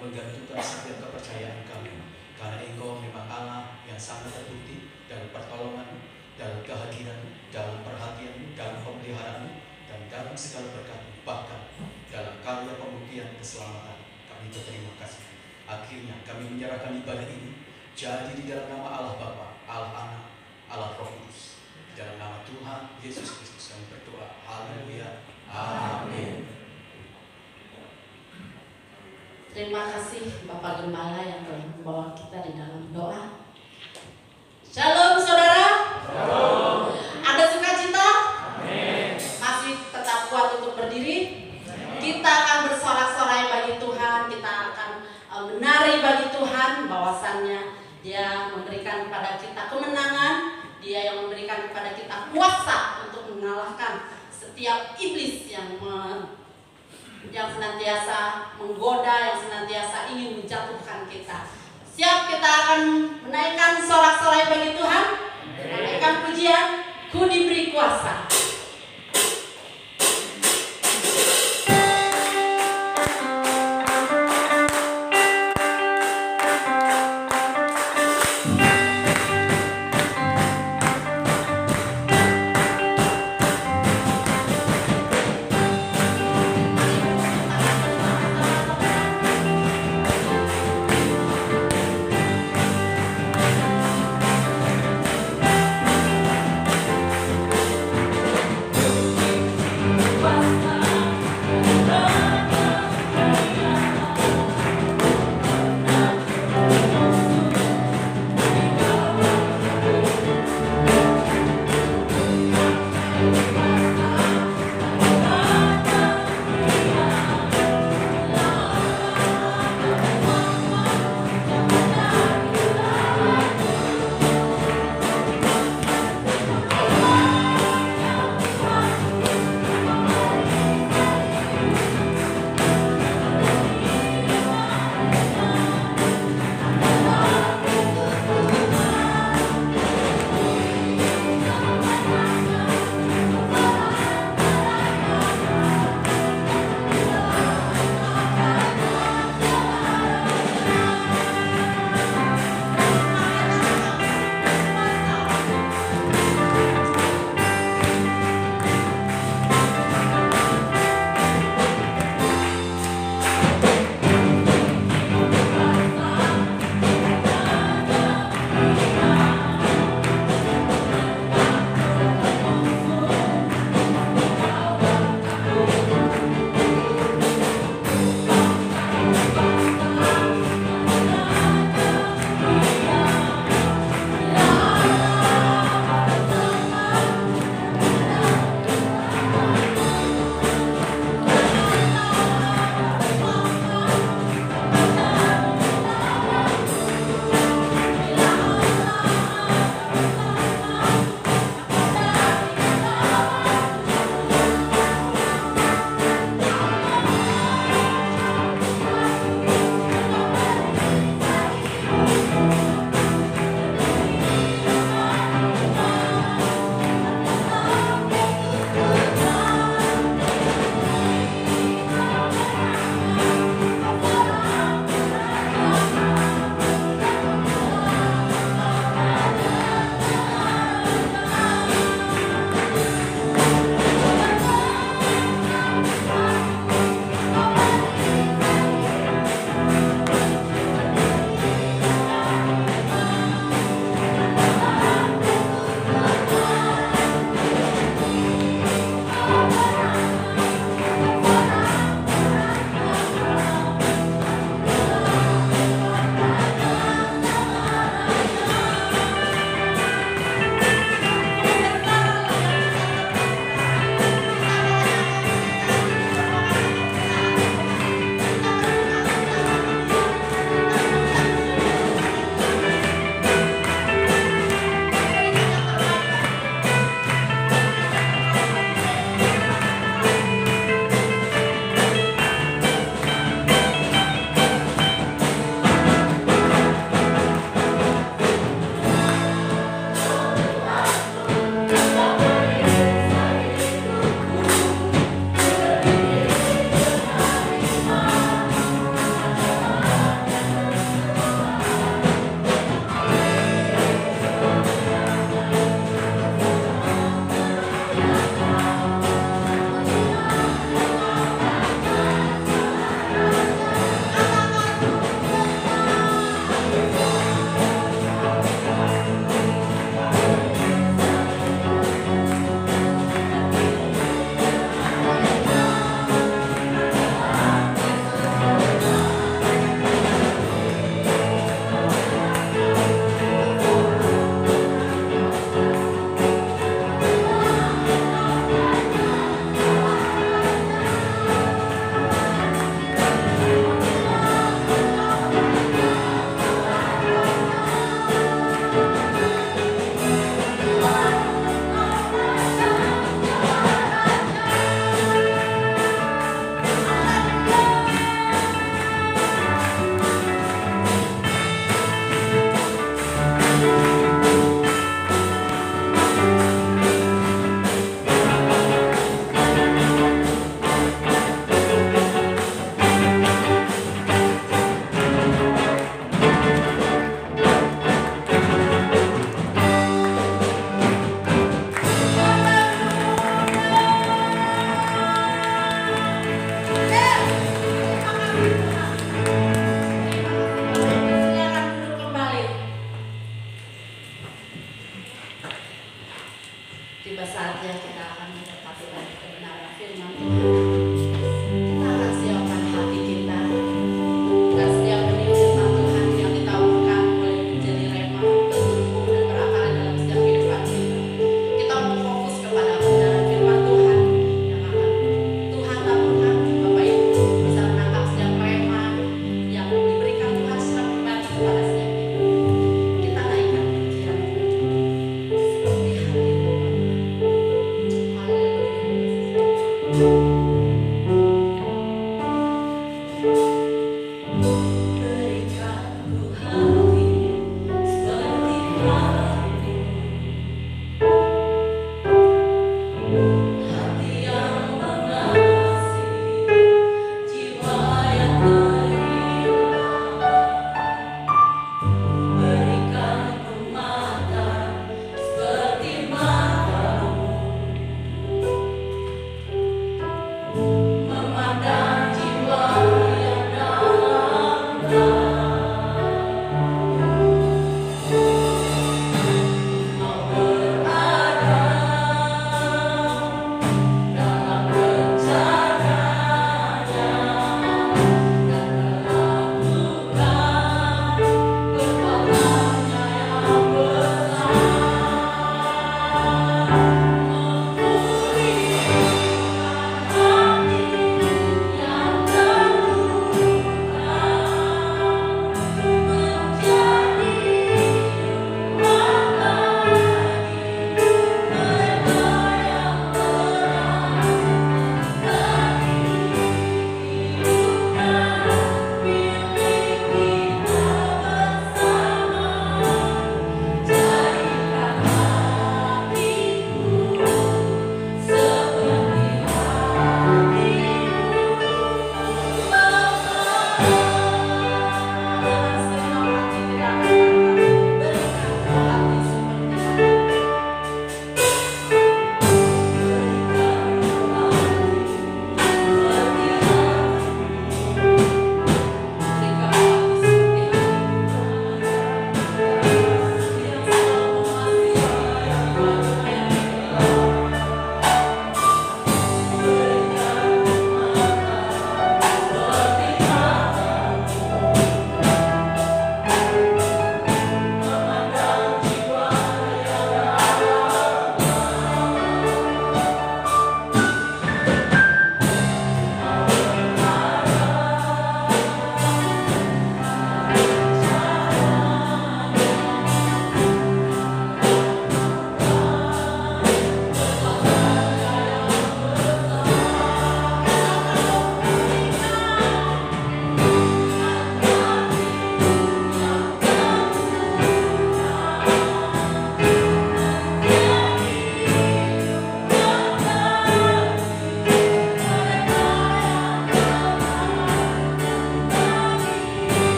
menggantungkan setiap kepercayaan kami, karena Engkau memang Allah yang sangat terbukti dalam pertolongan, dalam kehadiran, dalam perhatian, dalam pemeliharaan, dan dalam segala berkat, bahkan dalam karya pembuktian keselamatan. Kami berterima kasih. Akhirnya kami menyerahkan ibadah ini jadi di dalam nama Allah Bapa, Allah Anak, Allah Roh Kudus. Di dalam nama Tuhan Yesus Kristus kami berdoa. Haleluya. Amin. Terima kasih Bapak Gembala yang telah membawa kita di dalam doa. Shalom saudara. Shalom. Ada sukacita? Amin. Masih tetap kuat untuk berdiri? Kita akan bersorak-sorai bagi Tuhan. Kita akan menari bagi Tuhan. Bahwasannya Dia memberikan kepada kita kemenangan. Dia yang memberikan kepada kita kuasa untuk mengalahkan setiap iblis yang senantiasa menggoda, yang senantiasa ingin menjatuhkan kita. Siap, kita akan menaikkan sorak-sorai bagi Tuhan, menaikkan pujian, Ku diberi kuasa. Amin.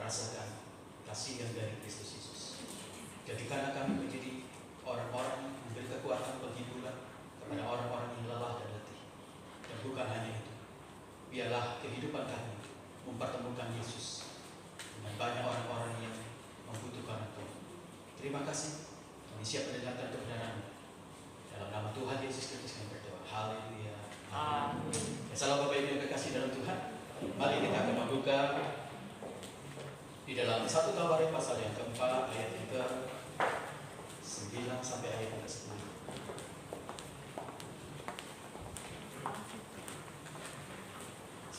merasakan kasih yang dari Kristus Yesus. Jadikanlah kami menjadi orang-orang yang memberi kekuatan penghiburan kepada orang-orang yang lelah dan letih. Dan bukan hanya itu, biarlah kehidupan kami mempertemukan Yesus dengan banyak orang-orang yang membutuhkan Engkau. Terima kasih, kami siap mendengarkan kebenaran. Dalam nama Tuhan Yesus Kristus kami berdoa. Haleluya. Amin. Salam Bapak Ibu yang kekasih dalam Tuhan. Mari kita akan membuka di dalam 1 Tawarik pasal yang keempat ayat yang ke-9 sampai ayat yang ke-10.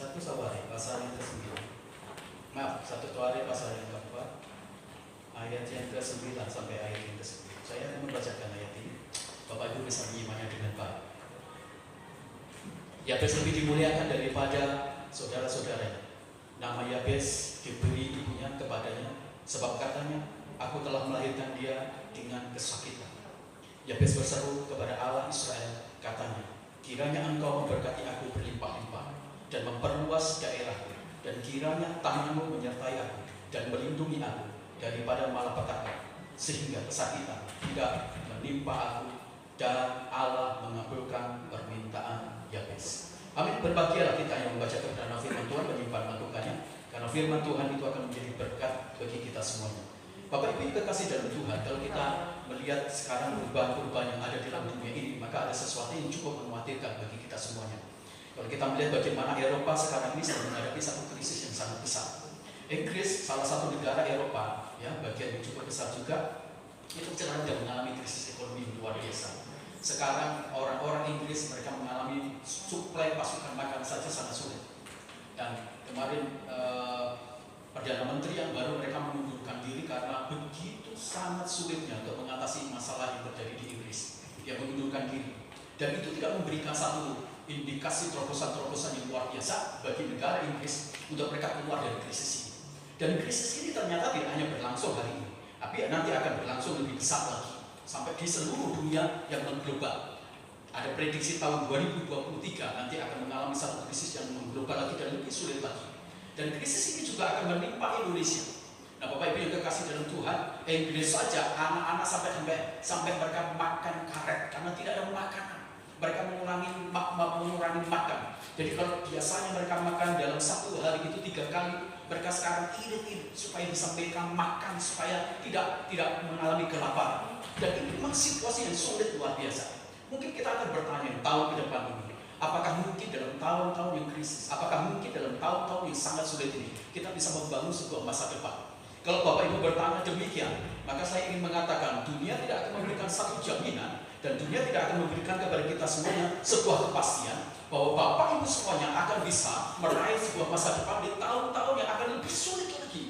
1 Tawarik pasal yang ke-9. Maaf, 1 Tawarik pasal yang keempat ayat yang ke-9 sampai ayat yang ke-10. Saya akan membacakan ayat ini. Bapak Ibu bisa menyimaknya dengan baik. Yabes lebih dimuliakan daripada saudara-saudaranya. Nama Yabes diberi ibunya kepadanya, sebab katanya, aku telah melahirkan dia dengan kesakitan. Yabes berseru kepada Allah Israel, katanya, kiranya engkau memberkati aku berlimpah-limpah dan memperluas daerahku, dan kiranya tanganmu menyertai aku dan melindungi aku daripada malapetaka, sehingga kesakitan tidak menimpa aku, dan Allah mengabulkan permintaan Yabes. Amin. Berbahagialah kita yang membaca kebenaran firman Tuhan, menyimpan melakukannya, karena firman Tuhan itu akan menjadi berkat bagi kita semuanya. Bapak Ibu kekasih dalam Tuhan, kalau kita melihat sekarang perubahan-perubahan yang ada dalam dunia ini, maka ada sesuatu yang cukup mengkhawatirkan bagi kita semuanya. Kalau kita melihat bagaimana Eropa sekarang ini sedang menghadapi satu krisis yang sangat besar. Inggris, salah satu negara Eropa, ya, bagian yang cukup besar juga, itu sedang mengalami krisis ekonomi yang luar biasa. Sekarang orang-orang Inggris mereka mengalami suplai pasukan makan saja sangat sulit. Dan kemarin Perdana Menteri yang baru mereka mengundurkan diri karena begitu sangat sulitnya untuk mengatasi masalah yang terjadi di Inggris. Dia mengundurkan diri. Dan itu tidak memberikan satu indikasi terobosan-terobosan yang luar biasa bagi negara Inggris untuk mereka keluar dari krisis ini. Dan krisis ini ternyata tidak hanya berlangsung hari ini, tapi nanti akan berlangsung lebih besar lagi sampai di seluruh dunia yang mengglobal. Ada prediksi tahun 2023 nanti akan mengalami satu krisis yang mengglobal lagi dan lebih sulit lagi. Dan krisis ini juga akan menimpa Indonesia. Nah, Bapak Ibu yang kekasih dalam Tuhan, Inggris saja anak-anak sampai mereka makan karet karena tidak ada makanan. Mereka mengurangi makan. Jadi kalau biasanya mereka makan dalam satu hari itu 3 kali, mereka sekarang irit-irit supaya bisa mereka makan supaya tidak mengalami kelaparan. Dan ini memang situasi yang sulit luar biasa. Mungkin kita akan bertanya tahun ke depan ini, apakah mungkin dalam tahun-tahun yang krisis, apakah mungkin dalam tahun-tahun yang sangat sulit ini kita bisa membangun sebuah masa depan? Kalau Bapak Ibu bertanya demikian, maka saya ingin mengatakan dunia tidak akan memberikan satu jaminan, dan dunia tidak akan memberikan kepada kita semuanya sebuah kepastian bahwa Bapak Ibu semuanya akan bisa meraih sebuah masa depan di tahun-tahun yang akan lebih sulit lagi.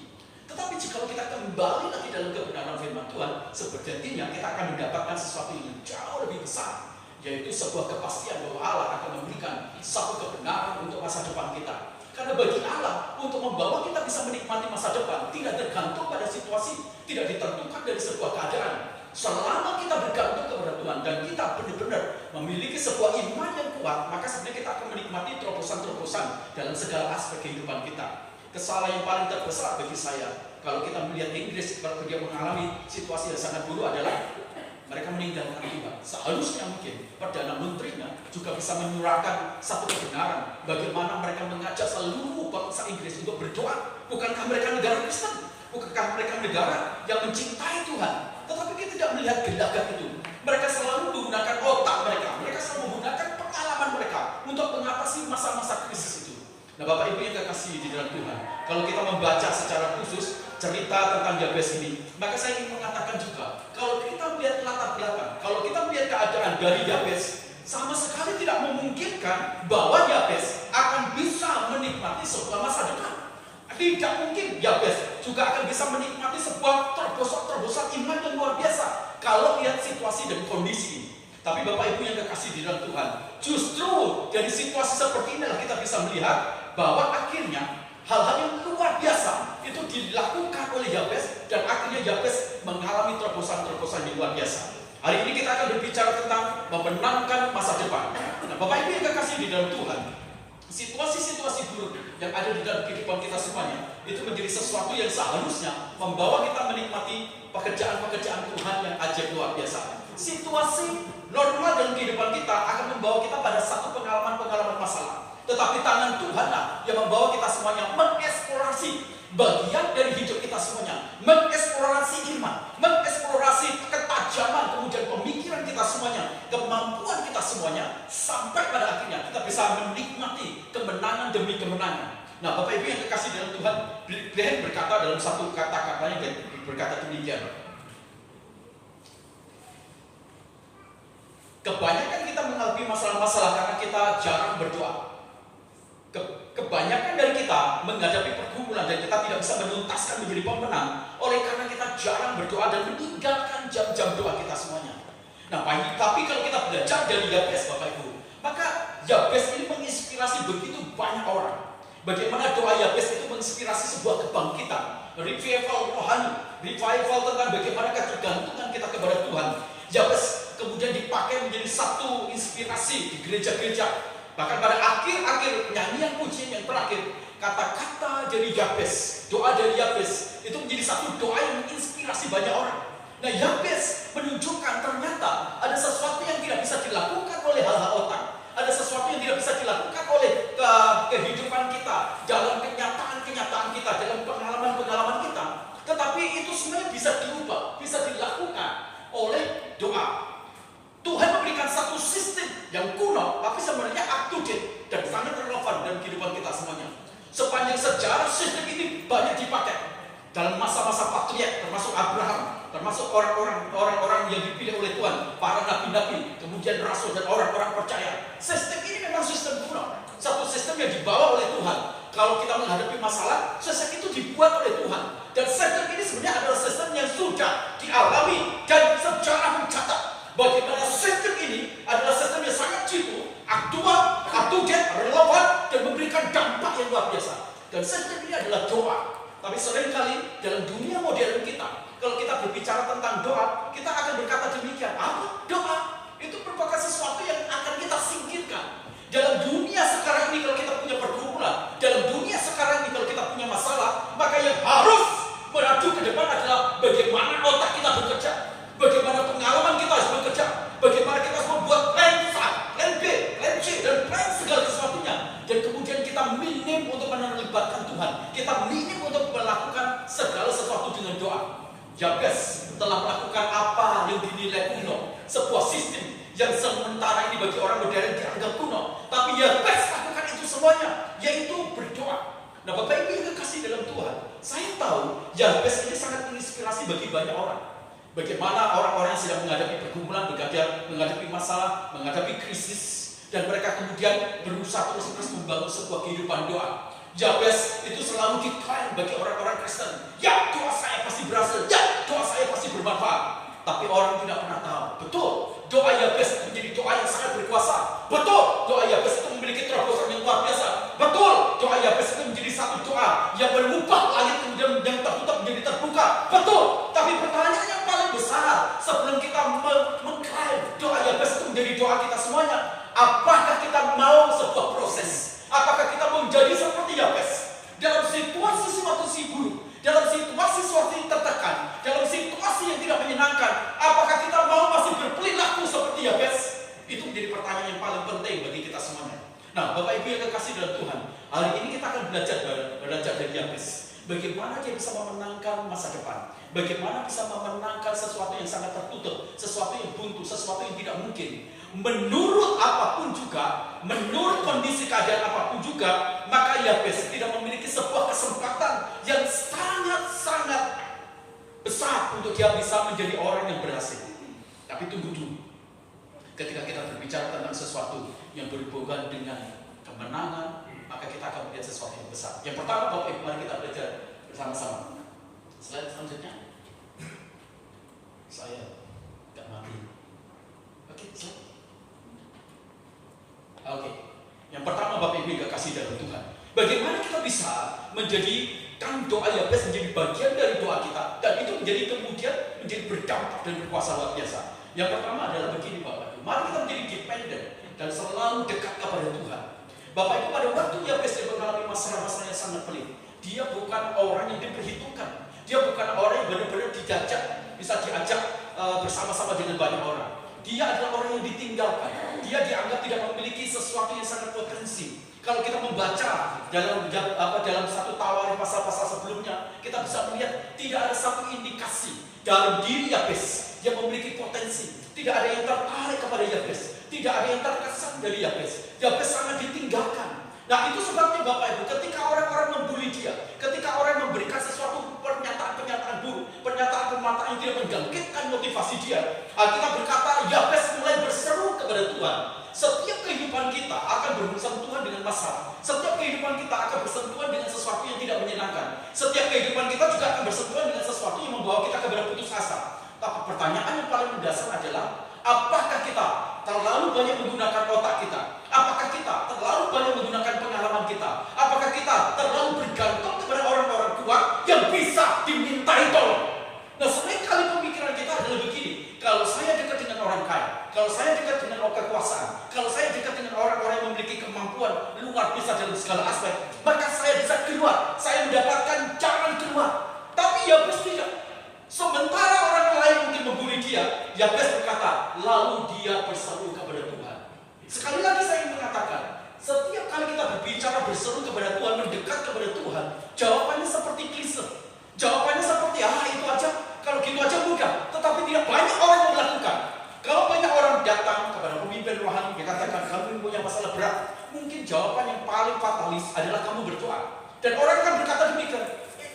Tetapi jika kita kembali lagi dalam kebenaran firman Tuhan, sepertinya kita akan mendapatkan sesuatu yang jauh lebih besar, yaitu sebuah kepastian bahwa Allah akan memberikan satu kebenaran untuk masa depan kita. Karena bagi Allah, untuk membawa kita bisa menikmati masa depan tidak tergantung pada situasi, tidak ditentukan dari sebuah keadaan. Selama kita bergantung kepada Tuhan dan kita benar-benar memiliki sebuah iman yang kuat, maka sebenarnya kita akan menikmati terobosan-terobosan dalam segala aspek kehidupan kita. Kesalahan yang paling terbesar bagi saya, kalau kita melihat Inggris, kalau dia mengalami situasi yang sangat buruk adalah mereka meninggalkan Tuhan. Seharusnya mungkin Perdana Menterinya juga bisa menyuarakan satu kebenaran bagaimana mereka mengajak seluruh bangsa Inggris untuk berdoa. Bukankah mereka negara Kristen? Bukankah mereka negara yang mencintai Tuhan? Tetapi kita tidak melihat gelagat itu. Mereka selalu menggunakan otak mereka selalu menggunakan pengalaman mereka untuk mengatasi masa-masa krisis itu. Nah, Bapak Ibu yang kekasih di dalam Tuhan, kalau kita membaca secara khusus cerita tentang Yabes ini, maka saya ingin mengatakan juga, kalau kita melihat latar belakang, kalau kita melihat keadaan dari Yabes, sama sekali tidak memungkinkan bahwa Yabes akan bisa menikmati sebuah masa depan. Tidak mungkin Yabes juga akan bisa menikmati sebuah terobosan iman yang luar biasa kalau lihat situasi dan kondisi ini. Tapi Bapak Ibu yang kekasih di dalam Tuhan, justru dari situasi seperti inilah kita bisa melihat bahwa akhirnya hal-hal yang luar biasa itu dilakukan oleh Yabes, dan akhirnya Yabes mengalami terobosan-terobosan yang luar biasa. Hari ini kita akan berbicara tentang memenangkan masa depan. Nah, Bapak Ibu yang kekasih di dalam Tuhan, Situasi-situasi buruk yang ada di dalam kehidupan kita semuanya itu menjadi sesuatu yang seharusnya membawa kita menikmati pekerjaan-pekerjaan Tuhan yang ajaib luar biasa. Situasi normal dalam kehidupan kita akan membawa kita pada satu pengalaman-pengalaman masalah. Tetapi tangan Tuhanlah yang membawa kita semuanya mengeksplorasi bagian dari hidup kita semuanya, mengeksplorasi iman, mengeksplorasi ketajaman, kemudian pemikiran kita semuanya, kemampuan kita semuanya, sampai pada akhirnya kita bisa menikmati kemenangan demi kemenangan. Nah, Bapak Ibu yang kekasih dalam Tuhan, Glenn berkata dalam satu kata-katanya, berkata demikian. Kebanyakan kita mengalami masalah-masalah karena kita jarang berdoa. Kebanyakan dari kita menghadapi pergumulan dan kita tidak bisa menuntaskan menjadi pemenang oleh karena kita jarang berdoa dan meninggalkan jam-jam doa kita semuanya. Nah, tapi kalau kita belajar dari Yabes, Bapak Ibu, maka Yabes ini menginspirasi begitu banyak orang. Bagaimana doa Yabes itu menginspirasi sebuah kebangkitan, revival rohani, revival tentang bagaimana ketergantungan kita kepada Tuhan. Yabes kemudian dipakai menjadi satu inspirasi di gereja-gereja. Bahkan pada akhir-akhir nyanyian pujian yang terakhir, kata-kata dari Yabes, doa dari Yabes itu menjadi satu doa yang menginspirasi banyak orang. Nah, Yabes menunjukkan ternyata ada sesuatu yang tidak bisa dilakukan oleh hal-hal otak, ada sesuatu yang tidak bisa dilakukan oleh kehidupan kita, dalam kenyataan-kenyataan kita, dalam pengalaman-pengalaman kita. Tetapi itu semuanya bisa diubah, bisa dilakukan oleh doa. Tuhan memberikan satu sistem yang kuno, tapi sebenarnya up to date dan sangat relevan dalam kehidupan kita semuanya. Sepanjang sejarah sistem ini banyak dipakai dalam masa-masa patriark, termasuk Abraham, termasuk orang-orang yang dipilih oleh Tuhan, para nabi-nabi, kemudian rasul dan orang-orang percaya. Sistem ini memang sistem kuno, satu sistem yang dibawa oleh Tuhan. Kalau kita menghadapi masalah, sistem itu dibuat oleh Tuhan. Dan sistem ini sebenarnya adalah sistem yang sudah dialami dan sejarah mencatat bagaimana sistem ini adalah sistem yang sangat jitu, aktual, up-to-date, relevan, dan memberikan dampak yang luar biasa. Dan sistem ini adalah doa. Tapi seringkali dalam dunia modern kita, kalau kita berbicara tentang doa, kita akan berkata demikian, apa? Doa itu merupakan sesuatu yang akan kita singkirkan. Dalam dunia sekarang ini kalau kita punya pergumulan, dalam dunia sekarang ini kalau kita punya masalah, maka yang harus maju ke depan adalah bagaimana otak kita bekerja, bagaimana pengalaman kita harus bekerja, bagaimana kita harus membuat plan A, plan B, plan C, dan plan segala sesuatunya. Dan kemudian kita minim untuk melibatkan Tuhan, kita minim untuk melakukan segala sesuatu dengan doa. Yabes telah melakukan apa yang dinilai kuno, sebuah sistem yang sementara ini bagi orang modern dianggap kuno, tapi Yabes lakukan itu semuanya, yaitu berdoa. Nah, Bapak Ibu yang kekasih dalam Tuhan, saya tahu Yabes ini sangat menginspirasi bagi banyak orang. Bagaimana orang-orang yang sedang menghadapi pergumulan, menghadapi masalah, menghadapi krisis, dan mereka kemudian berusaha terus-menerus membangun sebuah kehidupan doa. Yabes itu selalu diklaim bagi orang-orang Kristen. Ya, doa saya pasti berhasil. Ya, doa saya pasti bermanfaat. Tapi orang tidak pernah tahu. Betul, doa Yabes menjadi doa yang sangat berkuasa. Betul, doa Yabes itu memiliki terobosan yang luar biasa. Betul, doa Yabes itu menjadi satu doa yang mengubah langit kemudian yang tertutup menjadi terbuka. Betul, tapi pertanyaan yang paling besar sebelum kita mengklaim doa Yabes itu menjadi doa kita semuanya, apakah kita mau sebuah proses? Apakah kita mau menjadi seperti Yabes dalam situasi buruk, dalam situasi tertekan, dalam situasi yang tidak menyenangkan? Apakah kita mau masih berperilaku seperti Yabes? Itu menjadi pertanyaan yang paling penting bagi kita semuanya. Nah, Bapak Ibu yang kekasih dalam Tuhan, hari ini kita akan belajar dari Yabes. Bagaimana dia bisa memenangkan masa depan, bagaimana bisa memenangkan sesuatu yang sangat tertutup, sesuatu yang buntu, sesuatu yang tidak mungkin. Menurut apapun juga, menurut kondisi keadaan apapun juga, maka Yabes tidak memiliki sebuah kesempatan yang sangat-sangat besar untuk dia bisa menjadi orang yang berhasil. Tapi tunggu dulu, ketika kita berbicara tentang sesuatu yang berhubungan dengan kemenangan, maka kita akan melihat sesuatu yang besar. Yang pertama, Bapak Ibu, mari kita belajar bersama-sama. Slide selanjutnya. Saya nggak mati. Oke, slide. Oke. Yang pertama, Bapak Ibu yang kasih dalam Tuhan, bagaimana kita bisa menjadikan doa Yabes menjadi bagian dari doa kita, dan itu kemudian menjadi berdampak dan berkuasa luar biasa. Yang pertama adalah begini, Bapak Ibu, mari kita menjadi dependent dan selalu dekat kepada Tuhan. Bapak Ibu, pada waktu Yabes dia mengalami masalah-masalah yang sangat pelik. Dia bukan orang yang diperhitungkan. Dia bukan orang yang benar-benar bisa diajak bersama-sama dengan banyak orang. Dia adalah orang yang ditinggalkan. Dia dianggap tidak memiliki sesuatu yang sangat potensi. Kalau kita membaca dalam satu Tawarin pasal-pasal sebelumnya, kita bisa melihat tidak ada satu indikasi dalam diri Yabes yang memiliki potensi. Tidak ada yang tertarik kepada Yabes. Tidak ada yang terkesan dari Yabes. Yabes sangat ditinggalkan. Nah, itu sebabnya Bapak Ibu, ketika orang-orang membuli dia, ketika orang memberikan sesuatu pernyataan-pernyataan buruk, pernyataan-pernyataan yang tidak membangkitkan motivasi dia, Alkitab berkata Yabes mulai berseru kepada Tuhan. Setiap kehidupan kita akan bersentuhan dengan masalah. Setiap kehidupan kita akan bersentuhan dengan sesuatu yang tidak menyenangkan. Setiap kehidupan kita juga akan bersentuhan dengan sesuatu yang membawa kita kepada putus asa. Tapi pertanyaan yang paling mendasar adalah, apakah kita terlalu banyak menggunakan otak kita? Apakah kita terlalu banyak menggunakan pengalaman kita? Apakah kita terlalu bergantung kepada orang-orang kuat yang bisa dimintai tolong? Nah, seringkali pemikiran kita adalah begini. Kalau saya dekat dengan orang kaya, kalau saya dekat dengan orang kekuasaan, kalau saya dekat dengan orang-orang yang memiliki kemampuan luar biasa dalam segala aspek, maka saya bisa keluar, saya mendapatkan jalan keluar. Tapi Yabes tidak. Sementara orang lain mungkin membuli dia, Yabes berkata, lalu dia berseru kepada Tuhan. Sekali lagi saya ingin mengatakan, setiap kali kita berbicara berseru kepada Tuhan, mendekat kepada Tuhan, jawabannya seperti klise. Jawabannya seperti, itu aja, kalau gitu aja mudah. Tetapi tidak banyak orang yang melakukan. Kalau banyak orang datang kepada pemimpin rohani, dia katakan, kamu punya masalah berat, mungkin jawaban yang paling fatalis adalah kamu berdoa. Dan orang akan berkata demikian,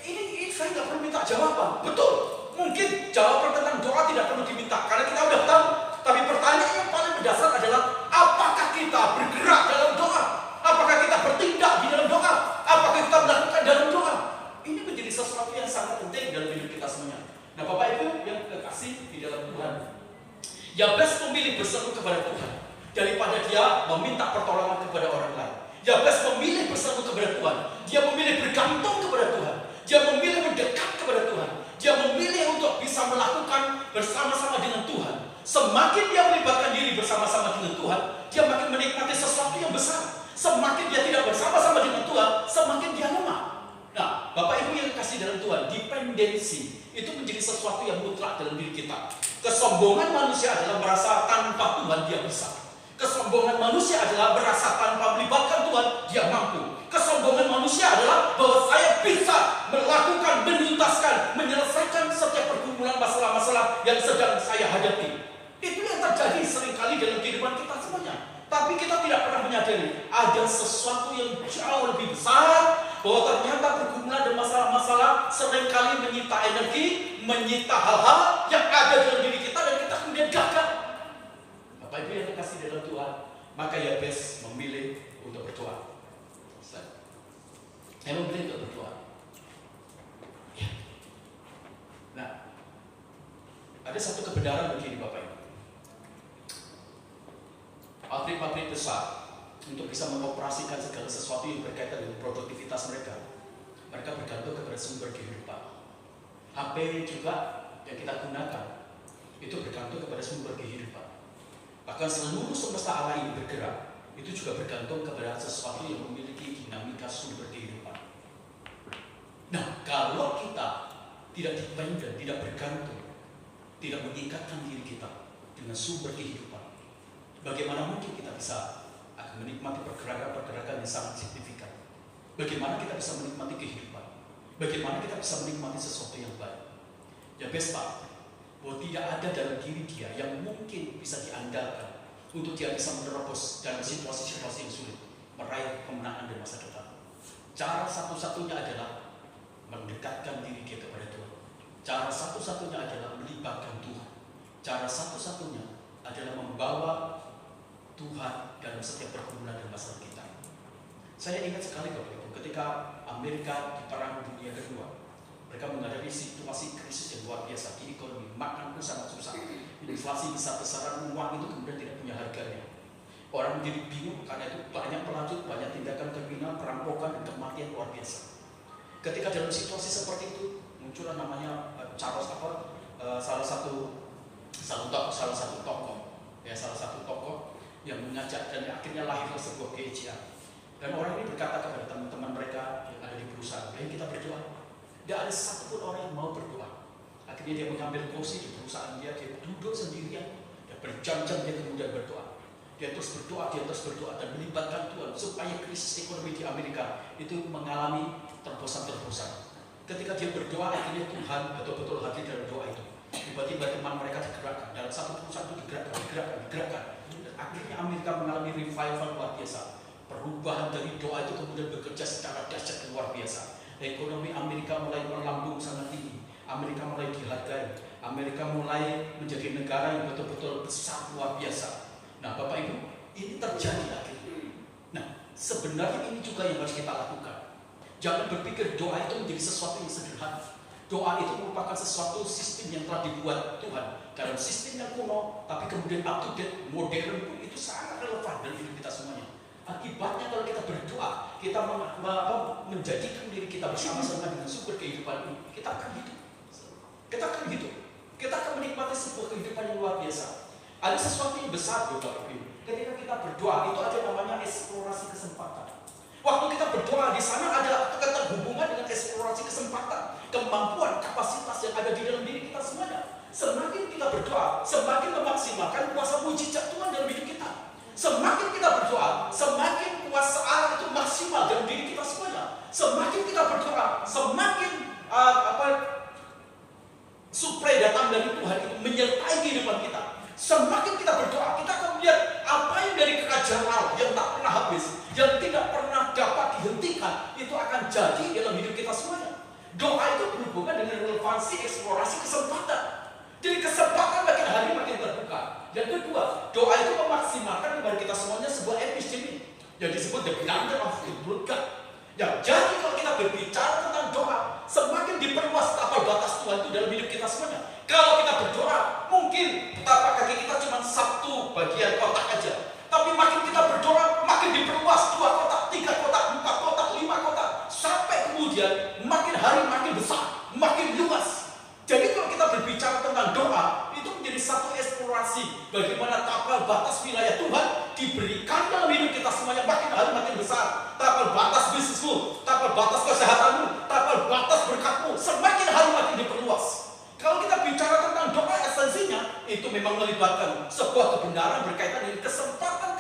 ini saya nggak perlu minta jawaban. Betul. Mungkin jawaban tentang doa tidak perlu diminta karena kita udah tahu. Tapi pertanyaan yang paling mendasar adalah, apakah kita bergerak dalam doa? Apakah kita bertindak di dalam doa? Apakah kita melakukan dalam doa? Ini menjadi sesuatu yang sangat penting dalam hidup kita semuanya. Nah, Bapak Ibu yang kekasih di dalam Tuhan, Yabes memilih berseru kepada Tuhan daripada dia meminta pertolongan kepada orang lain. Yabes memilih berseru kepada Tuhan. Dia memilih bergantung kepada Tuhan. Dia memilih mendekat kepada Tuhan. Dia memilih untuk bisa melakukan bersama-sama dengan Tuhan. Semakin dia melibatkan diri bersama-sama dengan Tuhan, dia makin menikmati sesuatu yang besar. Semakin dia tidak bersama-sama dengan Tuhan, semakin dia lemah. Nah, Bapak Ibu yang kasih dalam Tuhan, dependensi itu menjadi sesuatu yang mutlak dalam diri kita. Kesombongan manusia adalah merasa tanpa Tuhan dia bisa. Kesombongan manusia adalah merasa tanpa melibatkan Tuhan dia mampu. Kesombongan manusia adalah bahwa saya bisa melakukan, menuntaskan, menyelesaikan setiap pergumulan masalah-masalah yang sedang saya hadapi. Itu yang terjadi seringkali dalam kehidupan kita semuanya. Tapi kita tidak pernah menyadari ada sesuatu yang jauh lebih besar, bahwa ternyata pergumulan dan masalah-masalah seringkali menyita energi, menyita hal-hal yang ada dalam diri kita dan kita kemudian gagal. Bapak Ibu yang dikasih dalam Tuhan, maka Yabes memilih untuk berdoa. Saya memilih untuk berdoa. Ya. Nah, ada satu kebenaran begini Bapak Ibu. Pabrik-pabrik besar untuk bisa mengoperasikan segala sesuatu yang berkaitan dengan produktivitas mereka bergantung kepada sumber kehidupan. HP juga yang kita gunakan itu bergantung kepada sumber kehidupan. Bahkan seluruh semesta Allah ini bergerak, itu juga bergantung kepada sesuatu yang memiliki dinamika sumber kehidupan. Nah, kalau kita tidak dependen, tidak bergantung, tidak meningkatkan diri kita dengan sumber kehidupan, bagaimana mungkin kita bisa akan menikmati pergerakan-pergerakan yang sangat signifikan? Bagaimana kita bisa menikmati kehidupan? Bagaimana kita bisa menikmati sesuatu yang baik? Yabes Pak, bahwa tidak ada dalam diri dia yang mungkin bisa diandalkan untuk dia bisa menerobos dalam situasi-situasi yang sulit, meraih kemenangan di masa depan. Cara satu-satunya adalah mendekatkan diri dia kepada Tuhan. Cara satu-satunya adalah melibatkan Tuhan. Cara satu-satunya adalah membawa Tuhan dalam setiap pergumulan dan masalah kita. Saya ingat sekali Bapak Ibu, ketika Amerika di Perang Dunia Kedua, mereka menghadapi situasi krisis yang luar biasa di ekonomi, makan pun sangat susah, inflasi besar-besaran, uang itu kemudian tidak punya harganya. Orang menjadi bingung karena itu banyak pelacur, banyak tindakan kriminal, perampokan, dan kematian luar biasa. Ketika dalam situasi seperti itu, muncullah namanya Charles salah satu tokoh yang mengajak dan akhirnya lahirlah sebuah gereja. Dan orang ini berkata kepada teman-teman mereka yang ada di perusahaan, ayo kita berdoa. Tidak ada satupun orang yang mau berdoa. Akhirnya dia mengambil kursi di perusahaan dia duduk sendirian. Dan berjam-jam dia kemudian berdoa. Dia terus berdoa dan melibatkan Tuhan supaya krisis ekonomi di Amerika itu mengalami terobosan-terobosan. Ketika dia berdoa, akhirnya Tuhan betul-betul hadir dalam doa itu. Tiba-tiba teman mereka digerakkan, dalam satu perusahaan itu digerakkan. Dan akhirnya Amerika mengalami revival luar biasa. Perubahan dari doa itu kemudian bekerja secara dahsyat dan luar biasa. Ekonomi Amerika mulai melambung sangat tinggi. Amerika mulai dihargai. Amerika mulai menjadi negara yang betul-betul besar luar biasa. Nah, Bapak Ibu, ini terjadi akhirnya. Nah, sebenarnya ini juga yang harus kita lakukan. Jangan berpikir doa itu menjadi sesuatu yang sederhana. Doa itu merupakan sesuatu sistem yang telah dibuat Tuhan dalam sistem yang kuno, tapi kemudian up to date, modern pun itu sangat relevan dalam hidup kita semuanya. Akibatnya kalau kita berdoa, kita menjadikan diri kita bersama-sama dengan sumber kehidupan ini, kita akan hidup. Kita akan menikmati sebuah kehidupan yang luar biasa. Ada sesuatu yang besar Bapak Ibu. Ketika kita berdoa, itu ada namanya eksplorasi kesempatan. Waktu kita berdoa di sana ada keterhubungan dengan eksplorasi kesempatan, kemampuan, kapasitas yang ada di dalam diri kita semuanya. Semakin kita berdoa, semakin memaksimalkan kuasa mujizat Tuhan dalam hidup kita. Semakin kita berdoa, semakin kuasa Allah itu maksimal dalam diri kita semuanya. Semakin kita berdoa, semakin suplai datang dari Tuhan itu menyertai kehidupan kita. Semakin kita berdoa, kita akan melihat apa yang dari kerajaan Allah yang tak pernah habis, yang tidak pernah dapat dihentikan, itu akan jadi dalam hidup kita semuanya. Doa itu berhubungan dengan relevansi eksplorasi kesempatan. Jadi kesempatan makin hari makin terbuka. Yang kedua, doa itu memaksimalkan kepada kita semuanya sebuah epistemi yang disebut the blunder of the word God. Ya, jadi kalau kita berbicara tentang doa, semakin diperluas tapal batas Tuhan itu dalam hidup kita semuanya. Kalau kita berdoa, mungkin tapak kaki kita cuma satu bagian kotak aja. Tapi makin kita berdoa, makin diperluas 2 kotak, 3 kotak, 4 kotak, 5 kotak, sampai kemudian makin hari makin besar, makin luas. Jadi kalau kita berbicara tentang doa, itu menjadi satu eksplorasi bagaimana tapal batas wilayah Tuhan diberikan dalam hidup kita semuanya makin hari makin besar. Tapal batas bisnismu, tapal batas kesehatanmu, tapal batas berkatmu, semakin hari makin diperluas. Kalau kita bicara tentang doa, esensinya itu memang melibatkan sebuah kebenaran berkaitan dengan kesempatan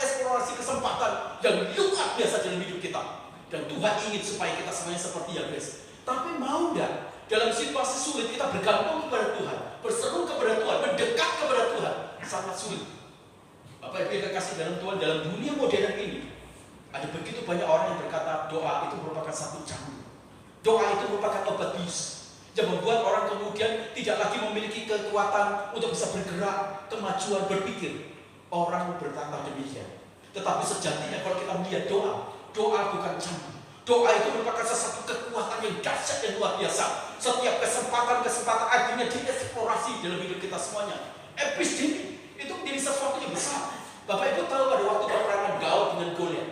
eksplorasi kesempatan yang luar biasa dalam hidup kita. Dan Tuhan ingin supaya kita semuanya seperti ya guys. Tapi mau enggak? Dalam situasi sulit kita bergantung kepada Tuhan, berseru kepada Tuhan, mendekat kepada Tuhan, sangat sulit. Bapak Ibu yang kasih dalam Tuhan, dalam dunia modern ini ada begitu banyak orang yang berkata doa itu merupakan satu candu. Doa itu merupakan obat bius yang membuat orang kemudian tidak lagi memiliki kekuatan untuk bisa bergerak, kemajuan berpikir. Orang berkata demikian. Tetapi sejatinya kalau kita melihat doa bukan candu. Doa itu merupakan sesuatu kekuatan yang dahsyat dan luar biasa. Setiap kesempatan akhirnya dieksplorasi dalam hidup kita semuanya. Epistemi itu menjadi sesuatu yang besar. Bapak Ibu tahu pada waktu peperangan Daud dengan Goliat,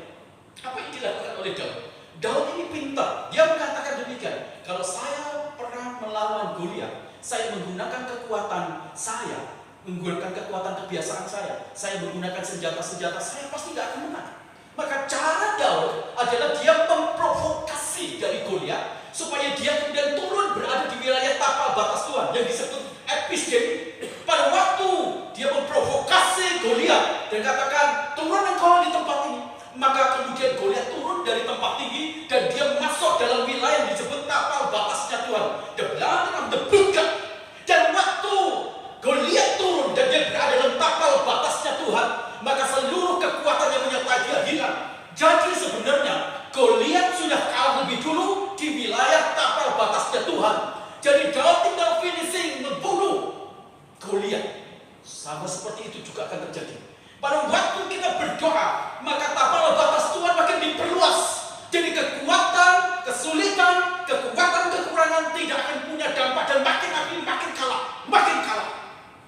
apa yang dilakukan oleh Daud? Daud ini pintar. Dia mengatakan demikian. Kalau saya pernah melawan Goliat, saya menggunakan kekuatan saya, menggunakan kekuatan kebiasaan saya menggunakan senjata-senjata, saya pasti tidak akan menang. Maka cara Daud adalah dia memprovokasi dari Goliat supaya dia kemudian turun berada di wilayah tapal batas Tuhan yang disebut epistemi. Pada waktu dia memprovokasi Goliat dan katakan turun engkau di tempat ini, maka kemudian Goliat turun dari tempat tinggi dan dia masuk dalam wilayah yang disebut tapal batasnya Tuhan, the blood of the God. Dan waktu Goliat turun dan dia berada dalam tapal batasnya Tuhan, maka seluruh kekuatan yang menyertai dia hilang. Jadi sebenarnya Goliat sudah kalah lebih dulu di wilayah tapal batasnya Tuhan. Jadi Daud tinggal finishing membunuh Goliat. Sama seperti itu juga akan terjadi. Pada waktu kita berdoa, maka tapal batas Tuhan makin diperluas. Jadi kekuatan, kesulitan, kekurangan tidak akan punya dampak dan makin kalah.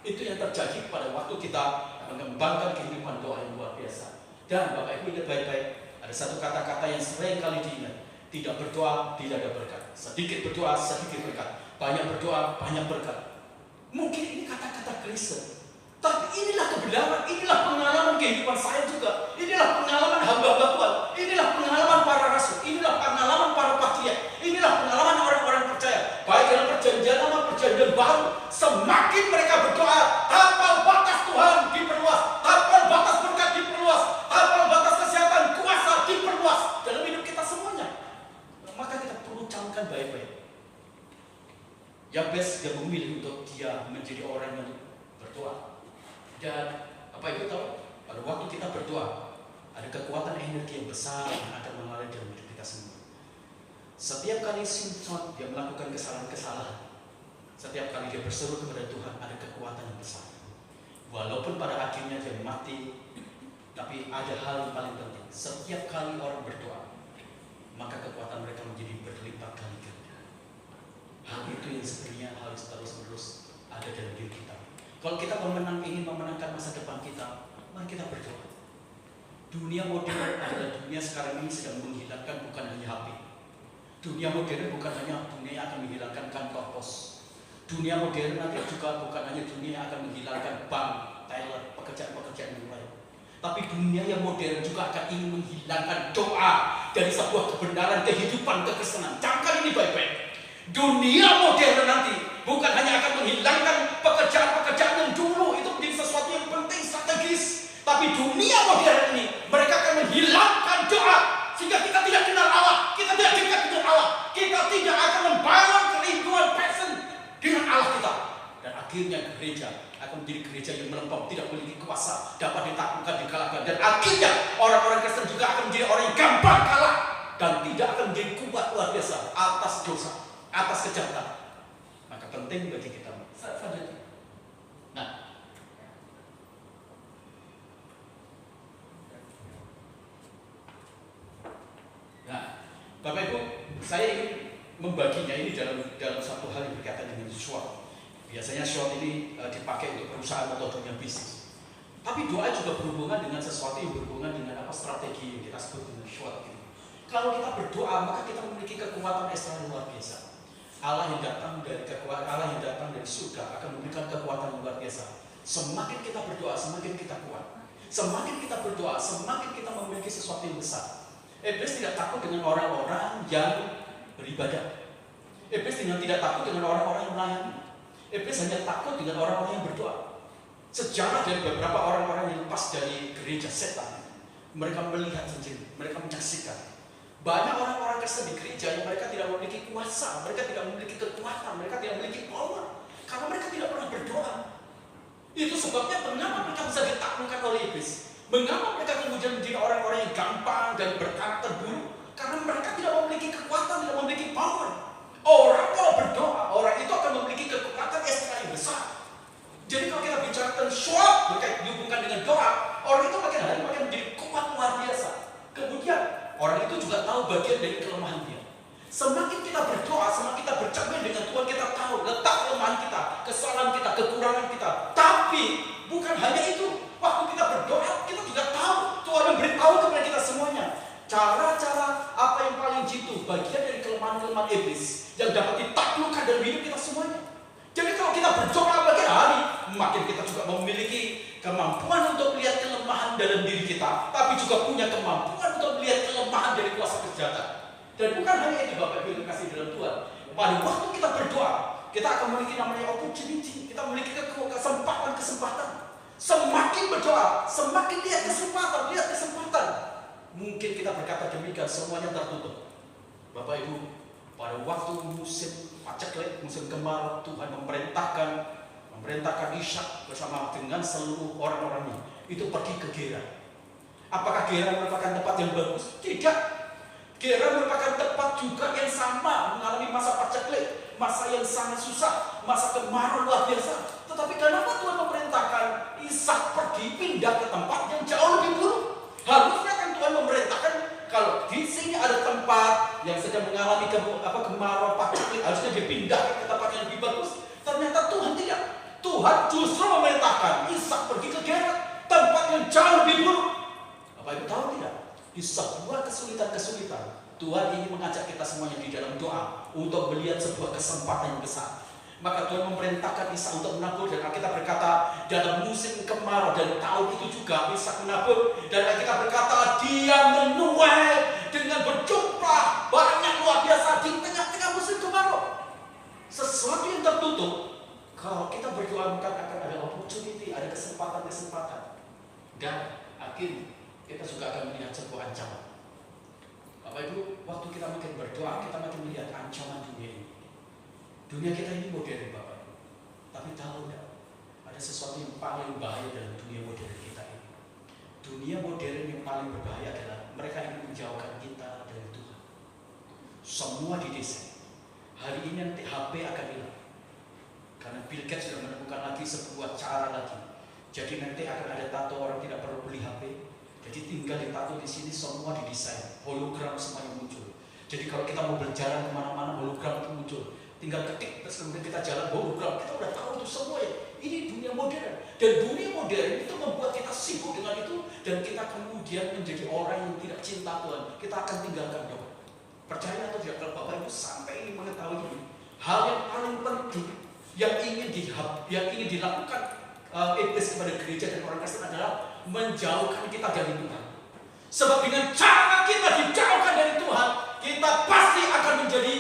Itu yang terjadi pada waktu kita mengembangkan kehidupan doa yang luar biasa. Dan Bapak Ibu ingat baik-baik, ada satu kata-kata yang sering kali diingat. Tidak berdoa, tidak ada berkat. Sedikit berdoa, sedikit berkat. Banyak berdoa, banyak berkat. Mungkin ini kata-kata Kristen, tapi inilah kebenaran, inilah pengalaman kehidupan saya juga. Inilah pengalaman hamba-hamba Tuhan. Inilah Yabes dia memilih untuk dia menjadi orang yang berdoa. Dan apa itu tahu? Pada waktu kita berdoa, ada kekuatan energi yang besar yang akan mengalir dalam hidup kita semua. Setiap kali Simpson dia melakukan kesalahan-kesalahan, setiap kali dia berseru kepada Tuhan, ada kekuatan yang besar. Walaupun pada akhirnya dia mati, tapi ada hal yang paling penting. Setiap kali orang berdoa, maka kekuatan mereka menjadi berlipat kali ganda. Hal itu yang sebenarnya harus terus-menerus ada dalam diri kita. Kalau kita ingin memenangkan masa depan kita, mari kita berdoa. Dunia modern adalah dunia sekarang ini sedang menghilangkan bukan hanya HP. Dunia modern bukan hanya dunia yang akan menghilangkan kantor pos. Dunia modern nanti juga bukan hanya dunia yang akan menghilangkan bank, teller, pekerjaan-pekerjaan yang lain. Tapi dunia yang modern juga akan ingin menghilangkan doa dari sebuah kebenaran, kehidupan, kekesenangan. Camkan ini baik-baik. Dunia modern nanti bukan hanya akan menghilangkan pekerjaan-pekerjaan yang dulu itu menjadi sesuatu yang penting, strategis. Tapi dunia modern ini mereka akan menghilangkan doa sehingga kita tidak kenal Allah, kita tidak dekat dengan Allah, kita tidak akan membangun kerinduan passion dengan Allah kita. Dan akhirnya gereja akan menjadi gereja yang melempem, tidak memiliki kuasa, dapat ditaklukkan, dikalahkan. Dan akhirnya orang-orang Kristen juga akan menjadi orang yang gampang kalah dan tidak akan menjadi kuat luar biasa atas dosa, atas kejahatan. Maka penting bagi kita. Nah, Bapak Ibu, saya ingin membaginya ini dalam satu hal yang berkaitan dengan SWOT. Biasanya SWOT ini dipakai untuk perusahaan atau dunia bisnis. Tapi doa juga berhubungan dengan sesuatu yang berhubungan dengan strategi yang kita sebut dengan SWOT. Kalau kita berdoa, maka kita memiliki kekuatan ekstra luar biasa. Allah yang datang dari surga akan memberikan kekuatan luar biasa. Semakin kita berdoa, semakin kita kuat. Semakin kita berdoa, semakin kita memiliki sesuatu yang besar. Iblis tidak takut dengan orang-orang yang beribadah. Iblis tidak takut dengan orang-orang yang melayani. Iblis hanya takut dengan orang-orang yang berdoa. Sejarah dari beberapa orang-orang yang lepas dari gereja setan, mereka melihat sendiri, mereka menyaksikan. Banyak orang-orang Kristen di gereja yang mereka tidak memiliki kuasa, mereka tidak memiliki kekuatan, mereka tidak memiliki power, karena mereka tidak pernah berdoa. Itu sebabnya mengapa mereka bisa ditaklukkan oleh iblis. Mengapa mereka kemudian menjadi orang-orang yang gampang dan berkarakter buruk? Karena mereka tidak memiliki kekuatan, tidak memiliki power. Orang kalau berdoa, orang itu akan memiliki kekuatan ekstra yang besar. Jadi kalau kita bicara tentang SWOT berkait dihubungkan dengan doa, orang itu makin hari makin menjadi kuat luar biasa. Kemudian orang itu juga tahu bagian dari kelemahan dia. Semakin kita berdoa, semakin kita bercermin dengan Tuhan, kita tahu letak kelemahan kita, kesalahan kita, kekurangan kita. Tapi bukan hanya itu. Waktu kita berdoa, kita juga tahu Tuhan memberitahu kepada kita semuanya cara-cara apa yang paling jitu, bagian dari kelemahan-kelemahan iblis yang dapat ditaklukkan dalam hidup kita semuanya. Jadi kalau kita berdoa makin hari, makin kita juga memiliki kemampuan untuk melihat kelemahan dalam diri kita, tapi juga punya kemampuan untuk melihat kelemahan dari kuasa kejahatan. Dan bukan hanya itu Bapak Ibu yang kasih dalam Tuhan. Pada waktu kita berdoa, kita akan memiliki namanya opportunity, kita memiliki kesempatan. Semakin berdoa, semakin lihat kesempatan. Mungkin kita berkata demikian, semuanya tertutup. Bapak Ibu, pada waktu musim paceklik, musim kemarau, Tuhan memerintahkan Ishak bersama dengan seluruh orang-orangnya itu pergi ke Gerar. Apakah Gerar merupakan tempat yang bagus? Tidak. Gerar merupakan tempat juga yang sama mengalami masa paceklik, masa yang sangat susah, masa kemarau luar biasa. Tetapi kenapa Tuhan memerintahkan Ishak pergi pindah ke tempat yang jauh lebih buruk? Harusnya kan Tuhan memerintahkan kalau di sini ada tempat yang sedang mengalami kemarau paceklik, harusnya dia pindah ke tempat yang lebih bagus. Ternyata Tuhan tidak. Tuhan justru memerintahkan Ishak pergi ke Gerar, tempat yang jauh lebih buruk. Bapak Ibu tahu tidak? Di sebuah kesulitan-kesulitan, Tuhan ingin mengajak kita semuanya di dalam doa untuk melihat sebuah kesempatan yang besar. Maka Tuhan memerintahkan Ishak untuk menabur, dan Alkitab berkata dalam musim kemarau dan tahun itu juga Ishak menabur, dan Alkitab berkata dia menuai dengan berjumlah banyak luar biasa di tengah-tengah musim kemarau. Sesuatu yang tertutup, kalau kita berdoa maka akan ada opportunity, ada kesempatan, dan akhirnya kita juga akan melihat sebuah ancaman. Bapak Ibu, waktu kita makin berdoa, kita makin melihat ancaman dunia ini. Dunia kita ini modern Bapak, tapi tahu enggak? Ada sesuatu yang paling bahaya dalam dunia modern kita ini. Dunia modern yang paling berbahaya adalah mereka ingin menjauhkan kita dari Tuhan. Semua didesain. Hari ini nanti HP akan hilang, karena Bill Gates sudah menemukan lagi sebuah cara lagi. Jadi nanti akan ada tato, orang tidak perlu beli HP. Jadi tinggal ditato di sini, semua didesain, hologram semuanya muncul. Jadi kalau kita mau berjalan kemana-mana, hologram itu muncul. Tinggal ketik, terus kemudian kita jalan hologram. Kita udah tahu itu semua ya. Ini dunia modern. Dan dunia modern itu membuat kita sibuk dengan itu. Dan kita kemudian menjadi orang yang tidak cinta Tuhan. Kita akan tinggalkan Tuhan. Percaya atau tidak, kalau Bapak Ibu sampai ini mengetahui ini, hal yang paling penting yang ingin dilakukan iblis kepada gereja dan orang Kristen adalah menjauhkan kita dari Tuhan. Sebab dengan cara kita dijauhkan dari Tuhan, kita pasti akan menjadi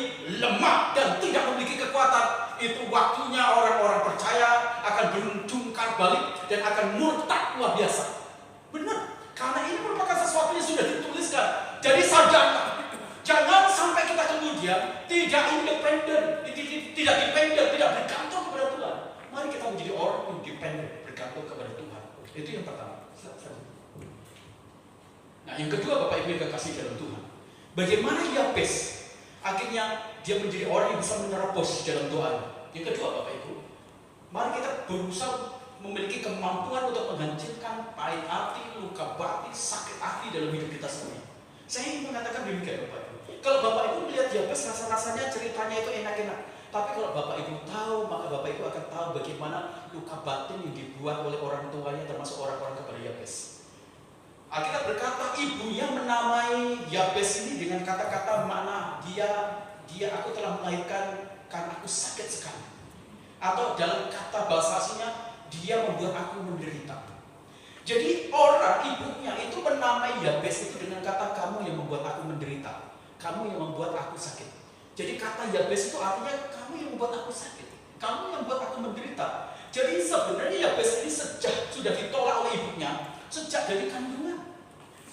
lemah dan tidak memiliki kekuatan. Itu waktunya orang-orang percaya akan berjungkar balik dan akan murtad luar biasa. Benar, karena ini merupakan sesuatu yang sudah dituliskan. Jadi sadarlah, jangan sampai kita kemudian tidak independen, tidak bergantung kepada Tuhan. Mari kita menjadi orang yang independen, bergantung kepada Tuhan. Itu yang pertama. Nah, yang kedua Bapak Ibu yang kekasih dalam Tuhan, bagaimana Yabes akhirnya dia menjadi orang yang bisa menerobos dalam doa. Yang kedua Bapak Ibu, mari kita berusaha memiliki kemampuan untuk menghancurkan pahit hati, luka batin, sakit hati dalam hidup kita semua. Saya ingin mengatakan demikian Bapak Ibu. Kalau Bapak Ibu melihat Yabes, rasa-rasanya ceritanya itu enak-enak. Tapi kalau Bapak Ibu tahu, maka Bapak Ibu akan tahu bagaimana luka batin yang dibuat oleh orang tuanya, termasuk orang-orang kepada Yabes. Alkitab berkata ibunya menamai Yabes ini dengan kata-kata mana dia aku telah melahirkan karena aku sakit sekali. Atau dalam kata bahasa aslinya, dia membuat aku menderita. Jadi orang ibunya itu menamai Yabes itu dengan kata kamu yang membuat aku menderita, kamu yang membuat aku sakit. Jadi kata Yabes itu artinya kamu yang membuat aku sakit, kamu yang membuat aku menderita. Jadi sebenarnya Yabes ini sejak sudah ditolak oleh ibunya, sejak dari kandungan.